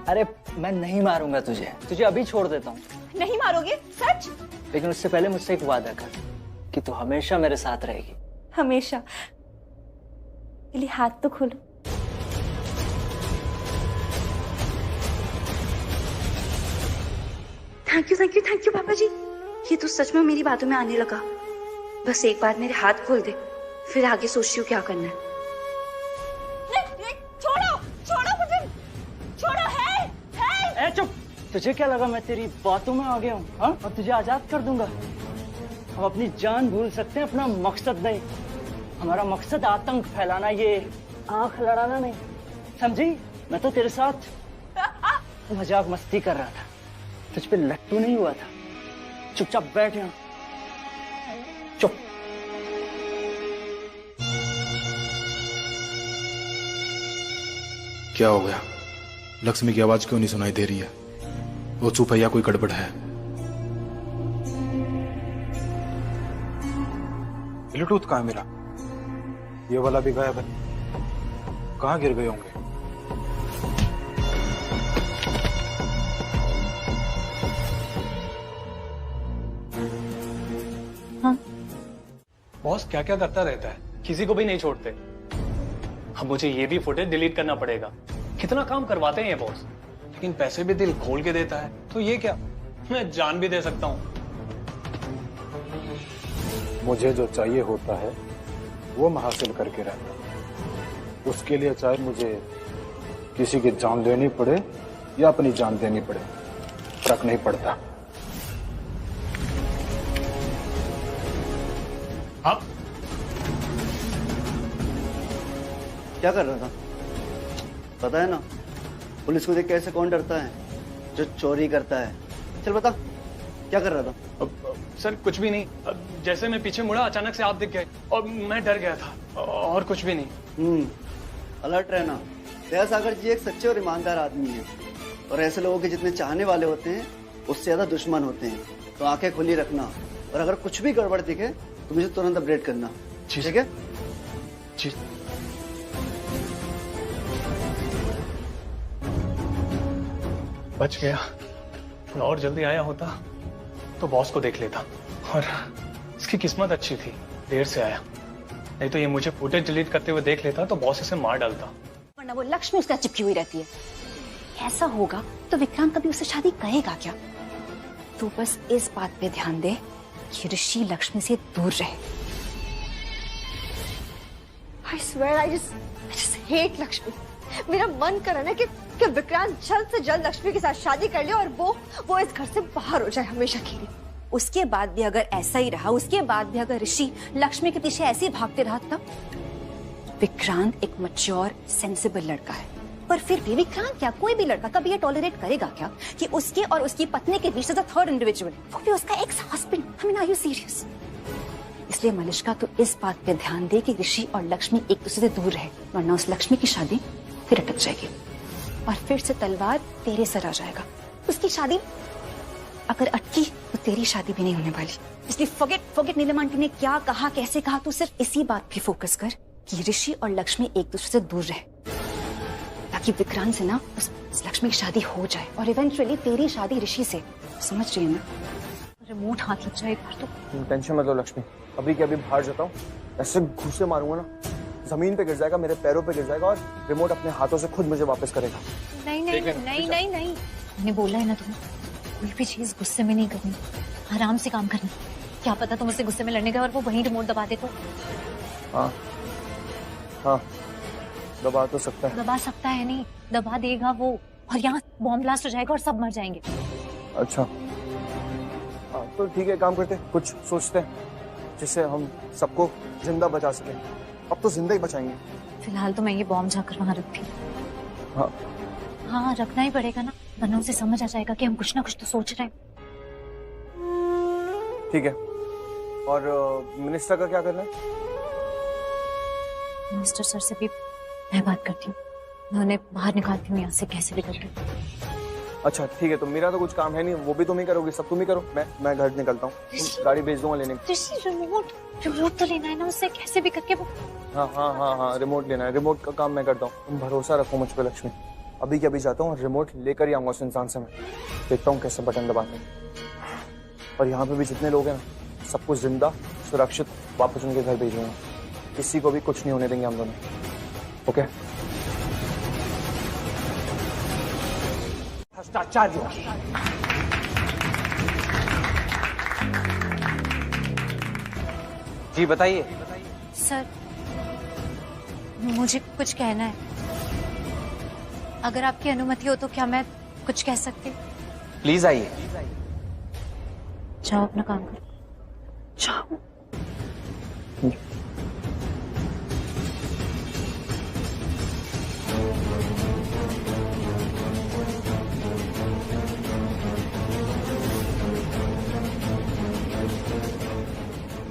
अरे मैं नहीं मारूंगा तुझे अभी छोड़ देता हूँ। नहीं मारोगे? सच? लेकिन उससे पहले मुझसे एक वादा कर कि तू हमेशा मेरे साथ रहेगी। हमेशा? लिए हाथ तो खोलो। थैंक यू पापा जी। ये तो सच में मेरी बातों में आने लगा। बस एक बार मेरे हाथ खोल दे, फिर आगे सोचती हूँ क्या करना है। छोड़ो मुझे, छोड़ो। है चुप। तुझे क्या लगा मैं तेरी बातों में आ गया हूँ? हाँ, अब तुझे आजाद कर दूंगा। हम अपनी जान भूल सकते हैं, अपना मकसद नहीं। हमारा मकसद आतंक फैलाना, ये आंख लड़ाना नहीं, समझी? मैं तो तेरे साथ मजाक मस्ती कर रहा था, तुझ पे लट्टू नहीं हुआ था। चुपचाप बैठ यहाँ, चुप। क्या हो गया? लक्ष्मी की आवाज क्यों नहीं सुनाई दे रही है? वो चुप है या कोई गड़बड़ है? ब्लूटूथ कहाँ है मेरा? ये वाला भी गायब है। कहाँ गिर गए होंगे? बॉस क्या क्या करता रहता है, किसी को भी नहीं छोड़ते। अब मुझे ये भी फुटेज डिलीट करना पड़ेगा। कितना काम करवाते हैं ये बॉस, लेकिन पैसे भी दिल खोल के देता है। तो ये क्या, मैं जान भी दे सकता हूँ। मुझे जो चाहिए होता है वो मैं हासिल करके रहता हूँ। उसके लिए चाहे मुझे किसी की जान देनी पड़े या अपनी जान देनी पड़े, फर्क नहीं पड़ता। हाँ? क्या कर रहा था? पता है ना, पुलिस को देख के ऐसे कौन डरता है जो चोरी करता है? चल बता, क्या कर रहा था? सर कुछ भी नहीं, जैसे मैं पीछे मुड़ा अचानक से आप दिख गए और मैं डर गया था, और कुछ भी नहीं। अलर्ट रहना। दया सागर जी एक सच्चे और ईमानदार आदमी है, और ऐसे लोगों के जितने चाहने वाले होते हैं उससे ज्यादा दुश्मन होते हैं। तो आंखें खुली रखना, और अगर कुछ भी गड़बड़ दिखे तो मुझे तुरंत अपडेट करना, ठीक है? जी। बच गया। और जल्दी आया होता तो बॉस को देख लेता, और इसकी किस्मत अच्छी थी, देर से आया। नहीं तो ये मुझे फुटेज डिलीट करते हुए देख लेता तो बॉस इसे मार डालता। वरना वो लक्ष्मी उससे चिपकी हुई रहती है। ऐसा होगा तो विक्रांत कभी उससे शादी करेगा क्या? तो बस इस बात पे ध्यान दे कि ऋषि लक्ष्मी से दूर रहे। I swear I just hate Lakshmi. मेरा मन कर रहा है कि विक्रांत जल्द से जल्द लक्ष्मी के साथ शादी कर ले और वो इस घर से बाहर हो जाए हमेशा के लिए। उसके बाद भी अगर ऐसा ही रहा, उसके बाद भी अगर ऋषि लक्ष्मी के पीछे ऐसे ही भागते रहा, तब विक्रांत एक मैच्योर सेंसिबल लड़का है। पर फिर भी विक्रांत क्या, कोई भी लड़का कभी ये टॉलरेट करेगा क्या कि उसके और उसकी पत्नी के बीच थर्ड इंडिविजुअल, वो भी उसका ex husband? I mean, are you serious? इसलिए मलिष्का तो इस बात पे ध्यान दे कि ऋषि और लक्ष्मी एक दूसरे से दूर रहे, वरना उस लक्ष्मी की शादी फिर अटक जाएगी और फिर से तलवार तेरे सर आ जाएगा। उसकी शादी अगर अटकी तो तेरी शादी भी नहीं होने वाली। इसलिए फॉरगेट नीलम आंटी ने क्या कहा, कैसे कहा, तू सिर्फ इसी बात पे फोकस कर कि ऋषि और लक्ष्मी एक दूसरे से दूर रहे, ताकि विक्रांत से ना उस लक्ष्मी की शादी हो जाए और इवेंचुअली तेरी शादी ऋषि से। समझ रही है ना? रिमोट हाथ लग जाए एक बार तो। टेंशन मत लो लक्ष्मी, अभी के अभी बाहर जाता हूँ, ऐसे घूसे मारूंगा ना जमीन पे गिर जाएगा, मेरे पैरों पे गिर जाएगा और रिमोट अपने हाथों से खुद मुझे वापस करेगा। नहीं नहीं नहीं नहीं नहीं, मैंने बोला है ना तुम्हें, कोई भी चीज गुस्से में नहीं करनी, आराम से काम करनी। क्या पता तुम उससे गुस्से में लड़ने गए और वो वहीं रिमोट दबा दे तो। हाँ हाँ, दबा तो सकता है। दबा सकता है नहीं, दबा देगा वो, और यहाँ बॉम्ब ब्लास्ट हो जाएगा और सब मर जाएंगे। अच्छा हाँ, तो ठीक है, काम करते हैं, कुछ सोचते हैं जिससे हम सबको जिंदा बचा सके। अब तो जिंदा ही बचाएंगे। फिलहाल तो मैं ये बॉम्ब जाकर वहां रखती हूँ। हाँ हाँ, रखना ही पड़ेगा ना, वरना उसे समझ आ जाएगा कि हम कुछ ना कुछ तो सोच रहे हैं। ठीक है, और मिनिस्टर का क्या करना है? मिनिस्टर सर से भी मैं बात करती हूँ, मैं उन्हें बाहर निकालती हूँ यहाँ से कैसे भी करके। अच्छा ठीक है, तो मेरा तो कुछ काम है नहीं, वो भी तुम ही करोगे, सब तुम ही करो। मैं घर निकलता हूँ, गाड़ी भेज दूंगा लेने। रिमोट तो लेना है ना उससे, कैसे भी करके वो। हाँ हाँ हाँ हाँ, रिमोट लेना है, रिमोट का काम मैं करता हूँ, तुम भरोसा रखो मुझ पे लक्ष्मी। अभी के अभी जाता हूँ और रिमोट लेकर ही आऊंगा उस इंसान से। मैं देखता हूँ कैसे बटन दबाते हैं, और यहाँ पे भी जितने लोग हैं ना, सबको जिंदा सुरक्षित वापस उनके घर भेजूंगा। किसी को भी कुछ नहीं होने देंगे हम दोनों। ओके? भ्रष्टाचार। जी बताइए। सर, मुझे कुछ कहना है, अगर आपकी अनुमति हो तो क्या मैं कुछ कह सकती हूँ? प्लीज आइए। जाओ अपना काम करो, जाओ।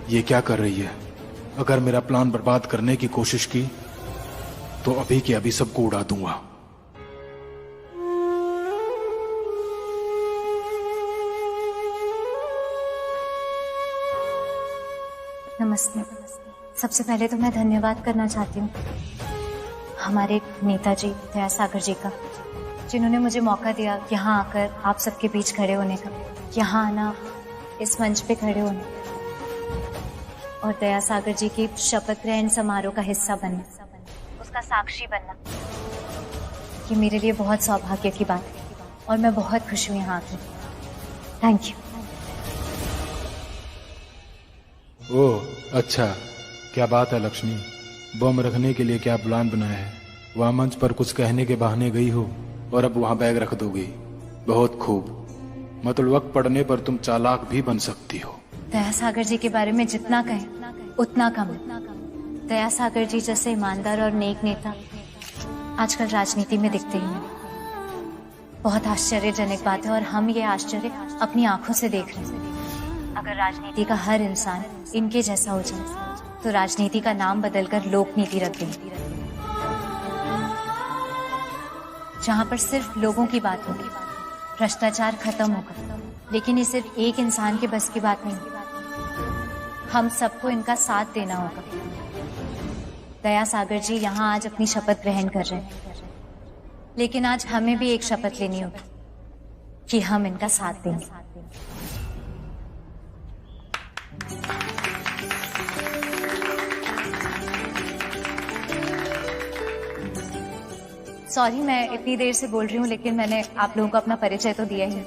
ये क्या कर रही है? अगर मेरा प्लान बर्बाद करने की कोशिश की तो अभी के अभी सबको उड़ा दूंगा। नमस्ते। सबसे पहले तो मैं धन्यवाद करना चाहती हूँ हमारे नेताजी दयासागर जी का, जिन्होंने मुझे मौका दिया यहाँ आकर आप सबके बीच खड़े होने का, यहाँ आना, इस मंच पे खड़े होने और दयासागर जी की शपथ ग्रहण समारोह का हिस्सा बनना, उसका साक्षी बनना, ये मेरे लिए बहुत सौभाग्य की बात है और मैं बहुत खुश हूँ यहाँ की। Thank you. ओह अच्छा, क्या बात है लक्ष्मी, बम रखने के लिए क्या प्लान बनाया है? वहां मंच पर कुछ कहने के बहाने गई हो और अब वहां बैग रख दोगी। बहुत खूब, मतलब वक्त पड़ने पर तुम चालाक भी बन सकती हो। दयासागर जी के बारे में जितना कहें उतना कम है। दयासागर जी जैसे ईमानदार और नेक नेता आजकल राजनीति में दिखते ही नहीं। बहुत आश्चर्यजनक बात है और हम ये आश्चर्य अपनी आंखों से देख रहे हैं। अगर राजनीति का हर इंसान इनके जैसा हो जाए तो राजनीति का नाम बदलकर लोकनीति रख देंगे, जहां पर सिर्फ लोगों की बात होगी, भ्रष्टाचार खत्म होगा। लेकिन ये सिर्फ एक इंसान के बस की बात नहीं, हम सबको इनका साथ देना होगा। दयासागर जी यहाँ आज अपनी शपथ ग्रहण कर रहे हैं, लेकिन आज हमें भी एक शपथ लेनी होगी कि हम इनका साथ देंगे। सॉरी मैं इतनी देर से बोल रही हूँ, लेकिन मैंने आप लोगों को अपना परिचय तो दिया ही।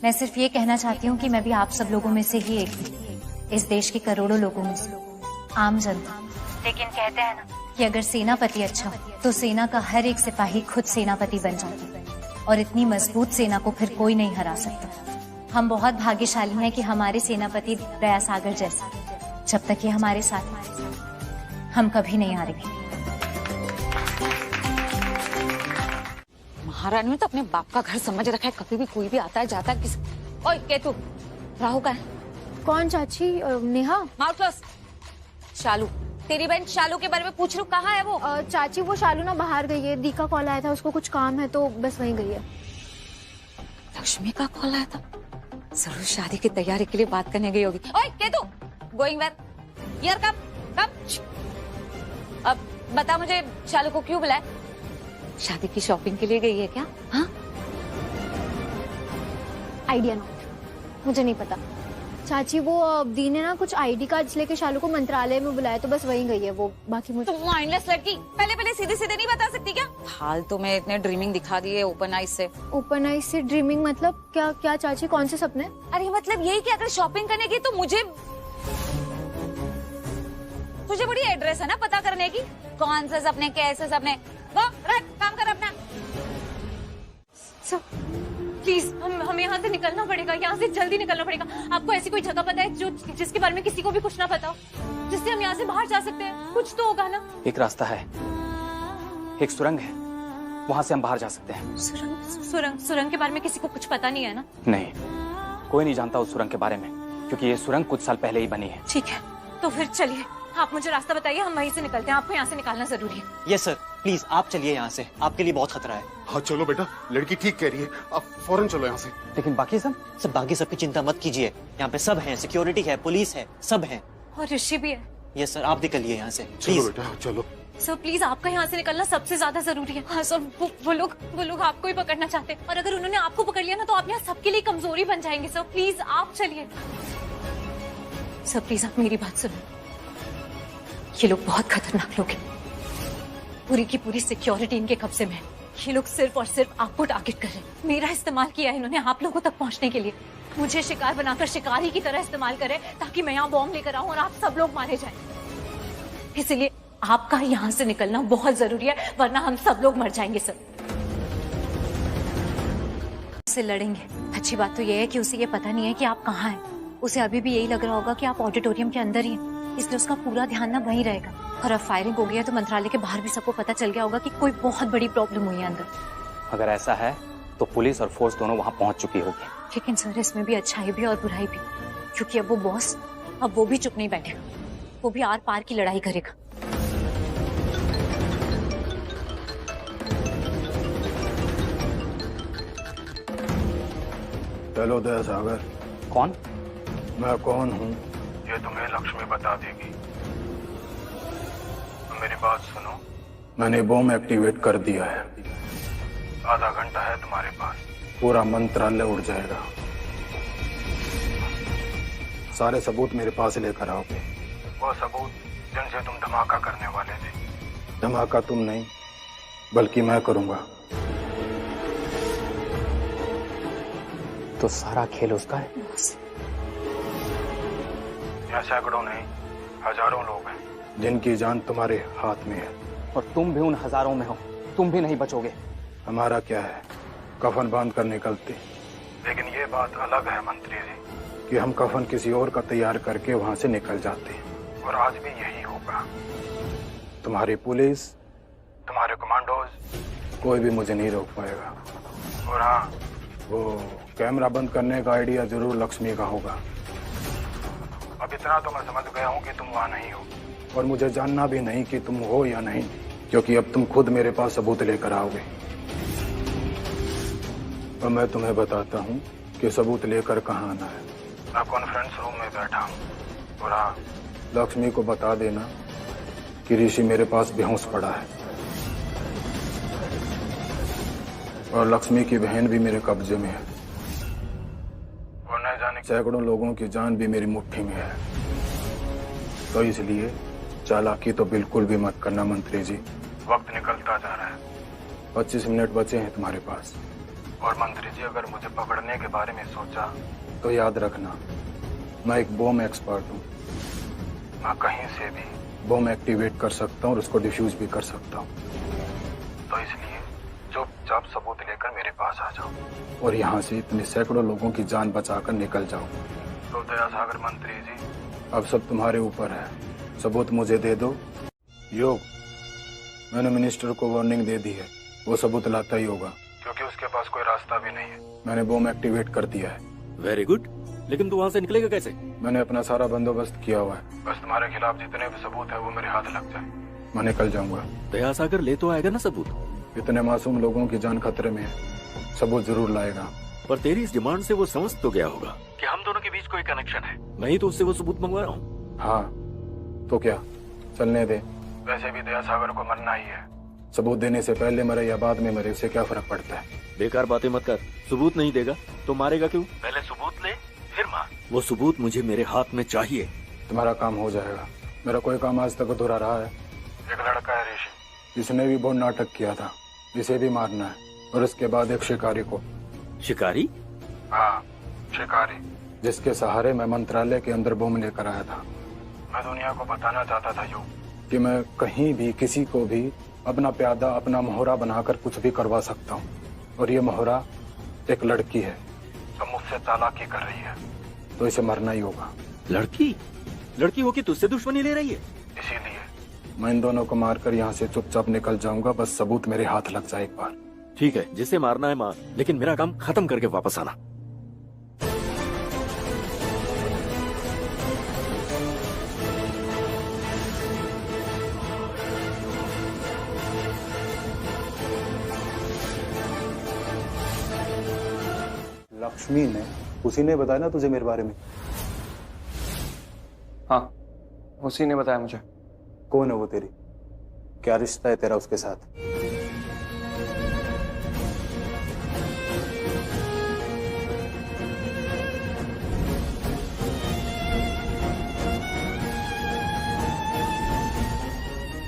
मैं सिर्फ ये कहना चाहती हूँ कि मैं भी आप सब लोगों में से ही एक हूँ, इस देश के करोड़ों लोगों में से, आम जनता। लेकिन कहते हैं ना, कि अगर सेनापति अच्छा हो तो सेना का हर एक सिपाही खुद सेनापति बन जाता है और इतनी मजबूत सेना को फिर कोई नहीं हरा सकता। हम बहुत भाग्यशाली हैं कि हमारे सेनापति दया सागर जैसे, जब तक ये हमारे साथ हम कभी नहीं हारेंगे। महारानी ने तो अपने बाप का घर समझ रखा है, कभी भी कोई भी आता है जाता है किस। ओए केतु, राहु का है? कौन चाची? नेहा। Mouth close. शालू, तेरी बहन शालू के बारे में पूछ लूं, कहाँ है वो? चाची वो शालू ना बाहर गई है, दी का कॉल आया था, उसको कुछ काम है तो बस वहीं गई है। लक्ष्मी का कॉल आया था, जरूर शादी की तैयारी के लिए बात करने गई होगी। ओए केतु, गोइंग वेयर? यार कब? अब बता मुझे, शालू को क्यों बुलाया? शादी की शॉपिंग के लिए गई है क्या? हाँ? आइडिया नॉट, मुझे नहीं पता। चाची वो दी ने ना कुछ आईडी कार्ड्स लेके शालू को मंत्रालय में बुलाया तो बस वहीं गई है वो, बाकी मुझे। तुम माइंडलेस लड़की, पहले सीधे सीधे नहीं बता सकती क्या? फालतू में इतने ड्रीमिंग दिखा दिए ओपन आइज से। ओपन आइज से ड्रीमिंग मतलब क्या? क्या चाची, कौन से सपने? अरे मतलब यही कि अगर शॉपिंग करने की तो मुझे, तुझे बड़ी एड्रेस है ना पता करने की, कौन से सपने कैसे सपने। वो रख, काम कर अपना। प्लीज हमें यहाँ से निकलना पड़ेगा, यहाँ से जल्दी निकलना पड़ेगा। आपको ऐसी कोई जगह पता है जो जिसके बारे में किसी को भी कुछ ना पता हो, जिससे हम यहाँ से बाहर जा सकते हैं? कुछ तो होगा ना। एक रास्ता है, एक सुरंग है, वहाँ से हम बाहर जा सकते हैं। सुरंग के बारे में किसी को कुछ पता नहीं है ना? नहीं, कोई नहीं जानता उस सुरंग के बारे में, क्योंकि ये सुरंग कुछ साल पहले ही बनी है। ठीक है, तो फिर चलिए, आप मुझे रास्ता बताइए, हम वहीं से निकलते हैं। आपको यहाँ से निकालना जरूरी है। यस सर, प्लीज आप चलिए यहाँ से, आपके लिए बहुत खतरा है। हाँ चलो बेटा, लड़की ठीक कह रही है, आप फौरन चलो यहाँ से। लेकिन बाकी सब? सब बाकी सबकी चिंता मत कीजिए, यहाँ पे सब हैं, सिक्योरिटी है, पुलिस है, सब है। और ऋषि भी है। यस सर, आप निकलिए यहाँ से चलो बेटा चलो। सर प्लीज, आपका यहाँ से निकलना सबसे ज्यादा जरूरी है। हाँ सर, वो लोग आपको ही पकड़ना चाहते हैं, और अगर उन्होंने आपको पकड़ लिया ना तो आप यहाँ सबके लिए कमजोरी बन जाएंगे। सर प्लीज आप चलिए। सर प्लीज आप मेरी बात सुनो, ये लोग बहुत खतरनाक लोग हैं, पूरी की पूरी सिक्योरिटी इनके कब्जे में है। ये लोग सिर्फ और सिर्फ आपको टारगेट कर रहे हैं। मेरा इस्तेमाल किया है इन्होंने आप लोगों तक पहुंचने के लिए, मुझे शिकार बनाकर शिकारी की तरह इस्तेमाल करें ताकि मैं यहाँ बॉम्ब लेकर आऊं और आप सब लोग मारे जाएं। इसलिए आपका यहाँ से निकलना बहुत जरूरी है, वरना हम सब लोग मर जाएंगे। सर से लड़ेंगे। अच्छी बात तो ये है कि उसे ये पता नहीं है कि आप कहाँ हैं। उसे अभी भी यही लग रहा होगा कि आप ऑडिटोरियम के अंदर ही हैं, इसलिए उसका पूरा ध्यान ना वहीं रहेगा। और अब फायरिंग हो गई है तो मंत्रालय के बाहर भी सबको पता चल गया होगा कि कोई बहुत बड़ी प्रॉब्लम हुई है अंदर। अगर ऐसा है तो पुलिस और फोर्स दोनों वहाँ पहुँच चुकी होगी। लेकिन सर इसमें भी अच्छाई भी और बुराई भी, क्योंकि अब वो बॉस, अब वो भी चुप नहीं बैठेगा, वो भी आर पार की लड़ाई करेगा। चलो दया सागर। कौन? मैं कौन हूँ ये तुम्हें लक्ष्मी बता देगी। मेरी बात सुनो, मैंने बॉम्ब एक्टिवेट कर दिया है, आधा घंटा है तुम्हारे पास, पूरा मंत्रालय उड़ जाएगा। सारे सबूत मेरे पास लेकर आओगे, वो सबूत जिनसे तुम धमाका करने वाले थे। धमाका तुम नहीं बल्कि मैं करूंगा। तो सारा खेल उसका है? यहाँ सैकड़ों नहीं हजारों लोग हैं जिनकी जान तुम्हारे हाथ में है, और तुम भी उन हजारों में हो, तुम भी नहीं बचोगे। हमारा क्या है, कफन बांध कर निकलते, लेकिन ये बात अलग है मंत्री जी कि हम कफन किसी और का तैयार करके वहां से निकल जाते हैं। और आज भी यही होगा। तुम्हारी पुलिस, तुम्हारे कमांडोज, कोई भी मुझे नहीं रोक पाएगा। और हाँ, वो कैमरा बंद करने का आइडिया जरूर लक्ष्मी का होगा। अब इतना तो मैं समझ गया हूँ कि तुम वहाँ नहीं हो, और मुझे जानना भी नहीं कि तुम हो या नहीं, क्योंकि अब तुम खुद मेरे पास सबूत लेकर आओगे। और मैं तुम्हें बताता हूँ कि सबूत लेकर कहाँ आना है। मैं कॉन्फ्रेंस रूम में बैठा हूँ, और हाँ, लक्ष्मी को बता देना कि ऋषि मेरे पास बेहोश पड़ा है, और लक्ष्मी की बहन भी मेरे कब्जे में है, और न जाने सैकड़ों लोगों की जान भी मेरी मुट्ठी में है। तो इसलिए चालाकी तो बिल्कुल भी मत करना मंत्री जी। वक्त निकलता जा रहा है, 25 मिनट बचे हैं तुम्हारे पास। और मंत्री जी, अगर मुझे पकड़ने के बारे में सोचा तो याद रखना, मैं एक बॉम्ब एक्सपर्ट हूँ। मैं कहीं से भी बम एक्टिवेट कर सकता हूँ और उसको डिफ्यूज भी कर सकता हूँ। तो इसलिए चुपचाप सबूत लेकर मेरे पास आ जाओ और यहाँ से इतने सैकड़ों लोगों की जान बचाकर निकल जाओ। तो दयासागर मंत्री जी, अब सब तुम्हारे ऊपर है। सबूत मुझे दे दो। योग, मैंने मिनिस्टर को वार्निंग दे दी है, वो सबूत लाता ही होगा, क्योंकि उसके पास कोई रास्ता भी नहीं है। मैंने बम एक्टिवेट कर दिया है। वेरी गुड, लेकिन तू वहाँ से निकलेगा कैसे? मैंने अपना सारा बंदोबस्त किया हुआ है, बस तुम्हारे खिलाफ जितने भी सबूत है वो मेरे हाथ लग जाए, मैं निकल जाऊंगा। दयासागर ले तो आएगा ना सबूत? इतने मासूम लोगों की जान खतरे में है, सबूत जरूर लाएगा। पर तेरी इस डिमांड से वो समझ तो गया होगा कि हम दोनों के बीच कोई कनेक्शन है। मैं ही तो उससे वो सबूत मंगवा रहा हूँ। हाँ तो क्या, चलने दे। वैसे भी दयासागर को मरना ही है, सबूत देने से पहले मरे या बाद में मरे उससे क्या फर्क पड़ता है। बेकार बातें मत कर। सबूत नहीं देगा तो मारेगा क्यों? पहले सबूत ले फिर मार। वो सबूत मुझे मेरे हाथ में चाहिए। तुम्हारा काम हो जाएगा, मेरा कोई काम आज तक अधूरा रहा है। एक लड़का है ऋषि, इसने भी बहुत नाटक किया था, इसे भी मारना है। और उसके बाद एक शिकारी को। शिकारी? हाँ शिकारी, जिसके सहारे मैं मंत्रालय के अंदर बम लेकर आया था। मैं दुनिया को बताना चाहता था यूं कि मैं कहीं भी किसी को भी अपना प्यादा, अपना मोहरा बनाकर कुछ भी करवा सकता हूँ। और ये मोहरा एक लड़की है जो मुझसे चालाकी कर रही है, तो इसे मरना ही होगा। लड़की? लड़की हो कि तुझसे दुश्मनी ले रही है? इसीलिए मैं इन दोनों को मारकर यहाँ से चुपचाप निकल जाऊंगा, बस सबूत मेरे हाथ लग जाए एक बार। ठीक है, जिसे मारना है मार, लेकिन मेरा काम खत्म करके वापस आना। लक्ष्मी ने, उसी ने बताया ना तुझे मेरे बारे में? हाँ उसी ने बताया मुझे। कौन है वो तेरी? क्या रिश्ता है तेरा उसके साथ?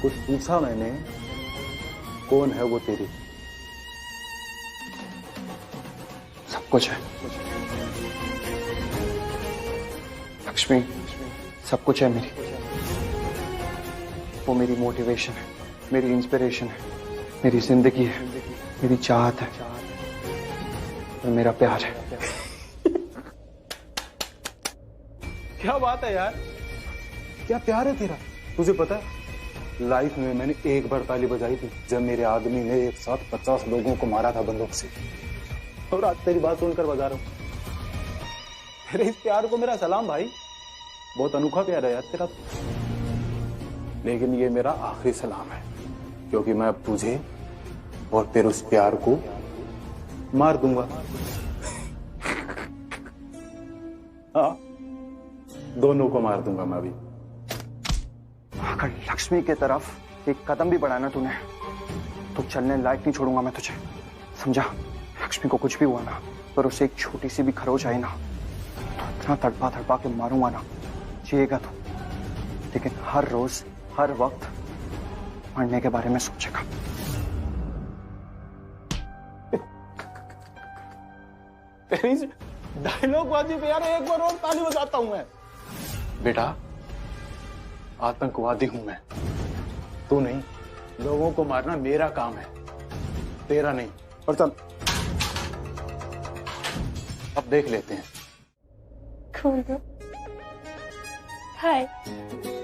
कुछ पूछा मैंने, कौन है वो तेरी? सब कुछ है लक्ष्मी, सब कुछ है मेरी। वो मेरी मोटिवेशन है, मेरी इंस्पिरेशन है, मेरी जिंदगी है, मेरी चाहत है और मेरा प्यार है। क्या बात है यार, क्या प्यार है तेरा। तुझे पता है लाइफ में मैंने एक बार ताली बजाई थी जब मेरे आदमी ने एक साथ 50 लोगों को मारा था बंदूक से, और आज तेरी बात सुनकर बजा रहा हूं। तेरे इस प्यार को मेरा सलाम भाई, बहुत अनोखा प्यार है यार तेरा। लेकिन ये मेरा आखिरी सलाम है, क्योंकि मैं अब तुझे और तेरे उस प्यार को मार दूंगा। हाँ, दोनों को मार दूंगा मैं भी। अगर लक्ष्मी के तरफ एक कदम भी बढ़ाना तूने तो चलने लायक नहीं छोड़ूंगा मैं तुझे, समझा? लक्ष्मी को कुछ भी हुआ ना, पर उसे एक छोटी सी भी खरोच आई ना तो इतना तड़पा तड़पा के मारूंगा ना, जिएगा तू, लेकिन हर रोज हर वक्त मरने के बारे में सोचेगा। तेरी डायलॉग बाजी पे यार एक बार और ताली बजाता हूं मैं। बेटा आतंकवादी हूं मैं, तू नहीं। लोगों को मारना मेरा काम है, तेरा नहीं। और चल अब देख लेते हैं। खोल दो। हाय,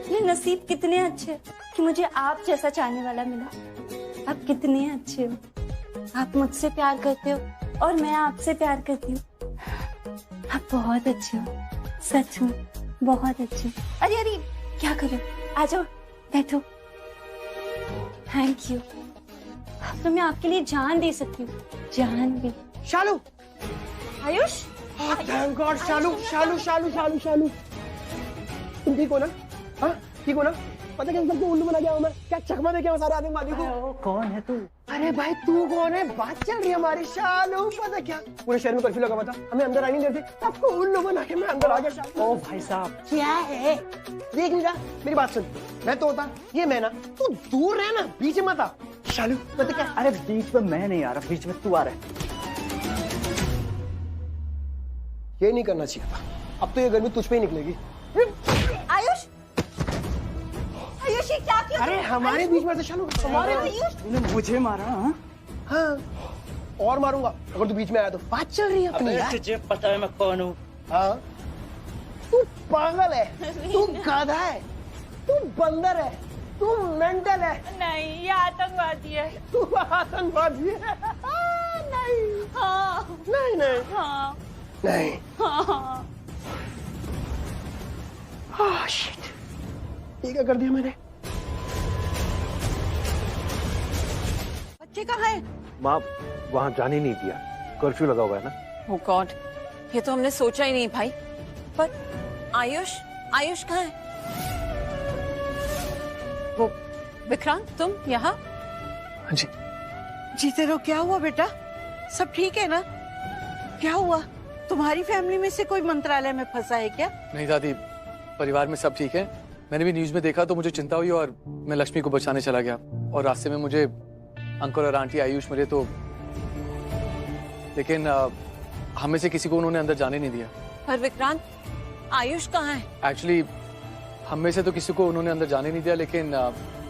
ये नसीब कितने अच्छे कि मुझे आप जैसा चाहने वाला मिला। आप कितने अच्छे हो, आप मुझसे प्यार करते हो और मैं आपसे प्यार करती हूँ। आप बहुत अच्छे हो, सच में बहुत अच्छे। अरे अरे क्या कर रहे हो, आ जाओ बैठो। Thank you. तो मैं आपके लिए जान दे सकती हूँ, जान भी। शालू, आयुष, थैंक गॉड। शालू शालू शालू शालू शालू, तुम ठीक हो ना? हाँ ठीक हो ना? पता क्या सबको उल्लू बना गया हूँ मैं, क्या चकमा दे क्या सारे आतंकवादी को। कौन है तू? अरे भाई तू कौन है, बात चल रही है हमारी। शालू पता क्या, पूरे शहर में कर्फ्यू लगा हुआ था, हमें अंदर आने नहीं देते, सबको उल्लू बना के मैं अंदर आ गया। ओ भाई साहब क्या है, देख लीजिए मेरी बात सुन। मैं तो होता, ये मैं ना, तू दूर रहे ना, बीच में मत आ। शालू पता क्या, अरे बीच में मैं नहीं आ रहा, बीच में तू आ रहा है। ये नहीं करना चाहिए था, अब तो ये गर्मी तुझ पे ही निकलेगी। आयुष, आयुष ऋषि क्या किया? अरे हमारे बीच में तो चलो, हमारे तूने मुझे मारा? हाँ और मारूंगा अगर तू बीच में आया तो। बात चल रही है अपनी यार। तुझे पता है मैं कौन हूँ? हाँ तू पागल है, तू गाधा है, तू बंदर है, तू मेंटल है। नहीं, ये आतंकवादी है। तू आतंकवादी है? नहीं। हाँ। नहीं नहीं। हाँ। नहीं। हाँ। Ah, shit. ये क्या कर दिया मैंने? बच्चे कहाँ है? माँ वहां जाने नहीं दिया, कर्फ्यू लगा हुआ है ना। Oh God, ये तो हमने सोचा ही नहीं भाई। पर आयुष, आयुष कहाँ है? वो विक्रांत, तुम यहाँ? हाँ जी। जीते रहो। क्या हुआ बेटा? सब ठीक है ना? क्या हुआ? तुम्हारी फैमिली में से कोई मंत्रालय में फंसा है क्या? नहीं दादी, परिवार में सब ठीक है। मैंने भी न्यूज में देखा तो मुझे चिंता हुई और मैं लक्ष्मी को बचाने चला गया और रास्ते में मुझे अंकल और आंटी आयुष मिले तो, लेकिन हम में से किसी को उन्होंने अंदर जाने नहीं दिया। पर विक्रांत, आयुष कहाँ है? एक्चुअली हम में से तो किसी को उन्होंने अंदर जाने नहीं दिया, लेकिन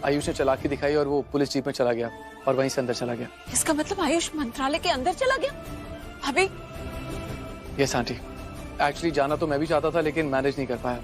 आयुष ने चालाकी दिखाई और वो पुलिस जीप में चला गया और वहीं से अंदर चला गया। इसका मतलब आयुष मंत्रालय के अंदर चला गया? अभी? यस आंटी, एक्चुअली जाना तो मैं भी चाहता था लेकिन मैनेज नहीं कर पाया।